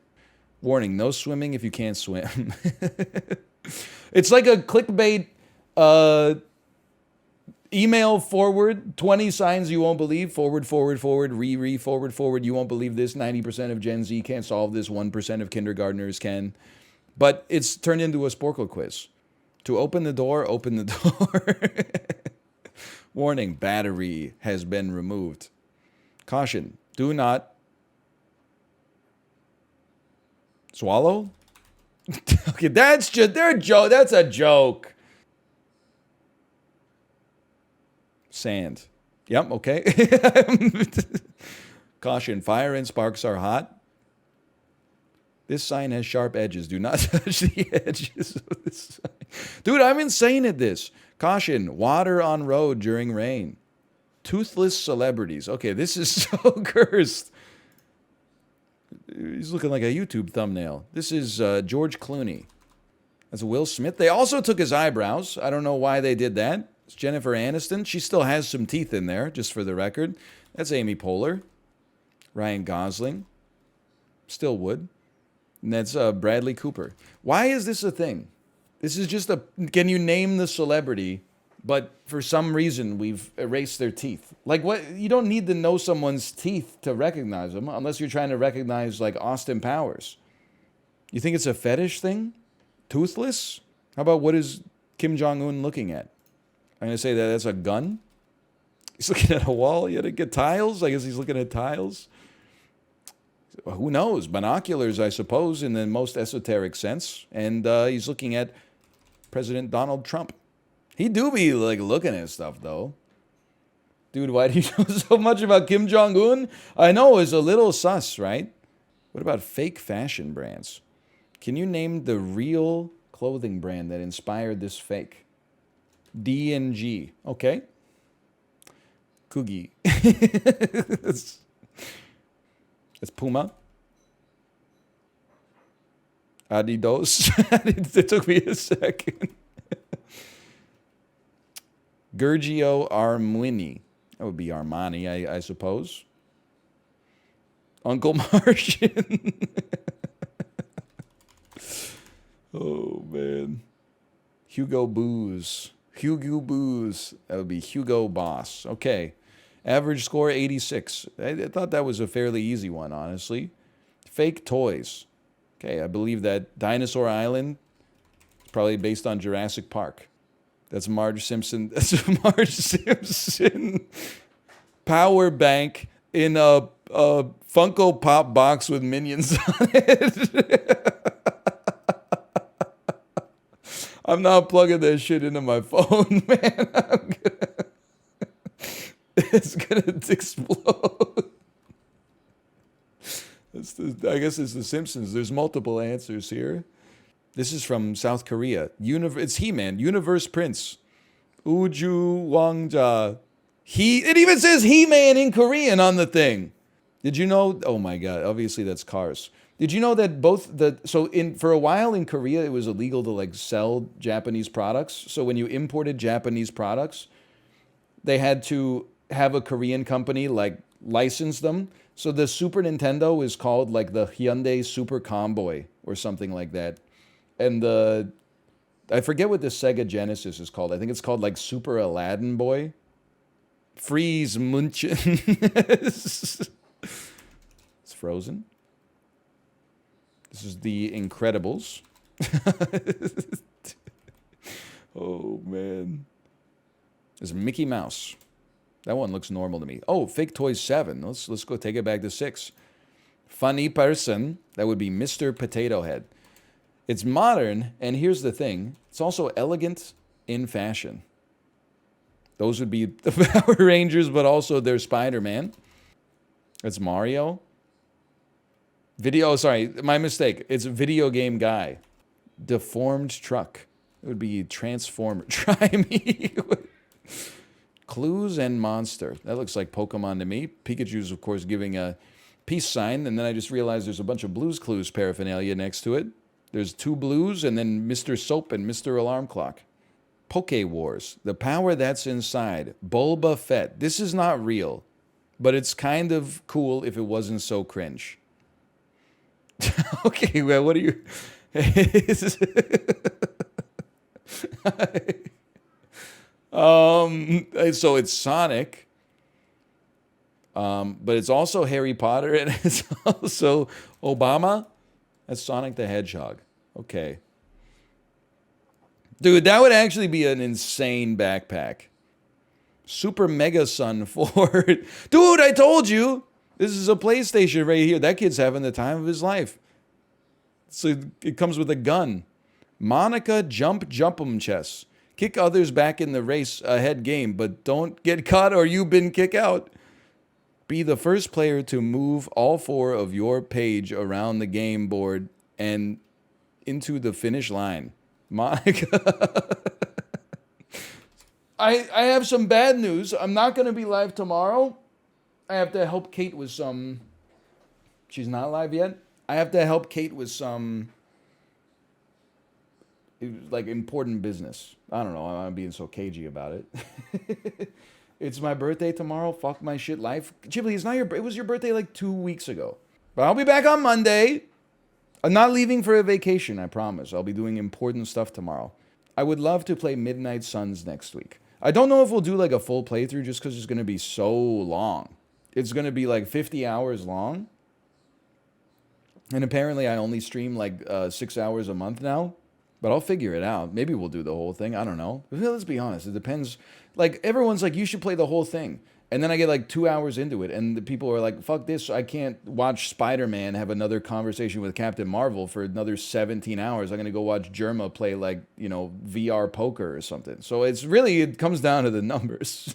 Warning, no swimming if you can't swim. It's like a clickbait email forward, 20 signs you won't believe, forward, forward, forward, forward, forward, you won't believe this, 90% of Gen Z can't solve this, 1% of kindergartners can. But it's turned into a Sporcle quiz. To open the door, open the door. Warning, battery has been removed. Caution, do not swallow? Okay, that's a joke. Sand. Yep, okay. Caution, fire and sparks are hot. This sign has sharp edges. Do not touch the edges of this sign. Dude, I'm insane at this. Caution, water on road during rain. Toothless celebrities. Okay, this is so cursed. He's looking like a YouTube thumbnail. This is George Clooney. That's Will Smith. They also took his eyebrows. I don't know why they did that. It's Jennifer Aniston. She still has some teeth in there, just for the record. That's Amy Poehler. Ryan Gosling. Still would. And that's Bradley Cooper. Why is this a thing? This is just can you name the celebrity, but for some reason we've erased their teeth. Like what? You don't need to know someone's teeth to recognize them, unless you're trying to recognize like Austin Powers. You think it's a fetish thing? Toothless? How about what is Kim Jong Un looking at? I'm going to say that that's a gun. He's looking at a wall. He had to get tiles. I guess he's looking at tiles. Well, who knows? Binoculars, I suppose, in the most esoteric sense. And he's looking at President Donald Trump. He do be like looking at stuff, though. Dude, why do you know so much about Kim Jong Un? I know, it's a little sus, right? What about fake fashion brands? Can you name the real clothing brand that inspired this fake? D&G. Okay. Coogie. That's Puma. Adidas. It took me a second. Giorgio Armani. That would be Armani, I suppose. Uncle Martian. Oh, man. Hugo Booze. Hugo Booze. That would be Hugo Boss. Okay. Average score, 86. I thought that was a fairly easy one, honestly. Fake toys. Okay, I believe that Dinosaur Island is probably based on Jurassic Park. That's Marge Simpson. That's Marge Simpson. Power bank in a Funko Pop box with Minions on it. I'm not plugging that shit into my phone, man. It's gonna explode. I guess it's The Simpsons. There's multiple answers here. This is from South Korea. It's He-Man. Universe Prince. Uju Wangja. It even says He-Man in Korean on the thing. Did you know? Oh my God. Obviously that's Cars. Did you know that for a while in Korea, it was illegal to like sell Japanese products. So when you imported Japanese products, they had to have a Korean company like license them. So the Super Nintendo is called like the Hyundai Super Comboy or something like that. And I forget what the Sega Genesis is called. I think it's called like Super Aladdin Boy. Freeze Munchen. It's Frozen. This is The Incredibles. Oh, man. There's Mickey Mouse. That one looks normal to me. Oh, Fake Toys 7. Let's go take it back to 6. Funny person. That would be Mr. Potato Head. It's modern, and here's the thing. It's also elegant in fashion. Those would be the Power Rangers, but also their Spider-Man. That's Mario. Sorry, my mistake. It's a video game guy. Deformed truck. It would be Transformer. Try me. Clues and Monster. That looks like Pokemon to me. Pikachu's, of course, giving a peace sign, and then I just realized there's a bunch of Blue's Clues paraphernalia next to it. There's 2 blues and then Mr. Soap and Mr. Alarm Clock. Poke Wars. The power that's inside. Bulba Fett. This is not real, but it's kind of cool if it wasn't so cringe. Okay, well, what are you... So it's Sonic. But it's also Harry Potter and it's also Obama. That's Sonic the Hedgehog. Okay. Dude, that would actually be an insane backpack. Super Mega Sun 4. Dude, I told you. This is a PlayStation right here. That kid's having the time of his life. So it comes with a gun. Monica Jump'em Chess. Kick others back in the race ahead game, but don't get caught or you've been kicked out. Be the first player to move all 4 of your page around the game board and into the finish line. Monica. I have some bad news. I'm not going to be live tomorrow. I have to help Kate with some... She's not live yet. I have to help Kate with some... like important business. I don't know. I'm being so cagey about it. It's my birthday tomorrow. Fuck my shit life. Ghibli, it's not your... It was your birthday like 2 weeks ago. But I'll be back on Monday. I'm not leaving for a vacation, I promise. I'll be doing important stuff tomorrow. I would love to play Midnight Suns next week. I don't know if we'll do like a full playthrough just because it's going to be so long. It's going to be like 50 hours long. And apparently I only stream like 6 hours a month now. But I'll figure it out. Maybe we'll do the whole thing. I don't know. Let's be honest. It depends. Like, everyone's like, you should play the whole thing. And then I get like 2 hours into it. And the people are like, fuck this. I can't watch Spider-Man have another conversation with Captain Marvel for another 17 hours. I'm going to go watch Germa play like, you know, VR poker or something. So it's really, it comes down to the numbers.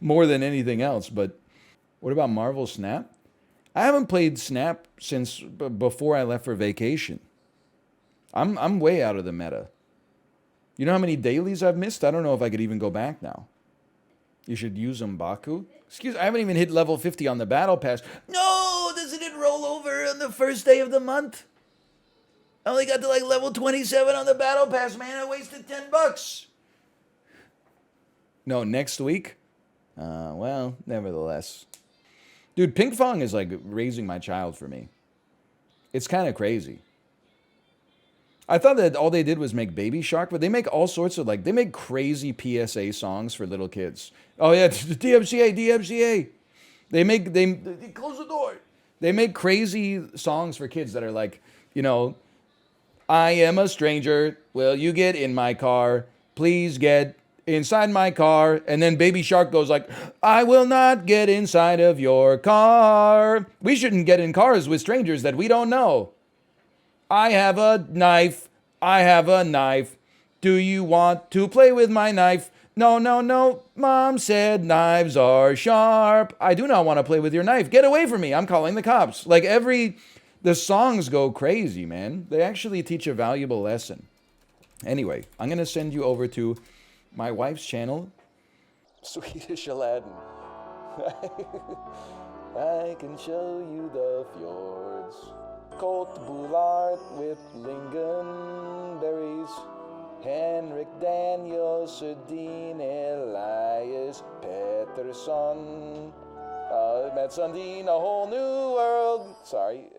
More than anything else. But what about Marvel Snap? I haven't played Snap since before I left for vacation. I'm way out of the meta. You know how many dailies I've missed? I don't know if I could even go back now. You should use M'Baku. Excuse me, I haven't even hit level 50 on the battle pass. No, doesn't it roll over on the first day of the month? I only got to like level 27 on the battle pass, man. I wasted $10. No, next week? Well, nevertheless. Dude, Ping Fong is like raising my child for me. It's kind of crazy. I thought that all they did was make Baby Shark, but they make all sorts of like, they make crazy PSA songs for little kids. Oh yeah, DMCA, DMCA. They close the door. They make crazy songs for kids that are like, you know, I am a stranger. Will you get in my car? Please get inside my car. And then Baby Shark goes like, I will not get inside of your car. We shouldn't get in cars with strangers that we don't know. I have a knife. I have a knife. Do you want to play with my knife? No, no, no. Mom said knives are sharp. I do not want to play with your knife. Get away from me. I'm calling the cops. Like the songs go crazy, man. They actually teach a valuable lesson. Anyway, I'm going to send you over to my wife's channel, Swedish Aladdin. I can show you the fjords. Colt Boulard with lingonberries. Henrik Daniel Sundin Elias Pettersson. Matt Sundin, A Whole New World. Sorry.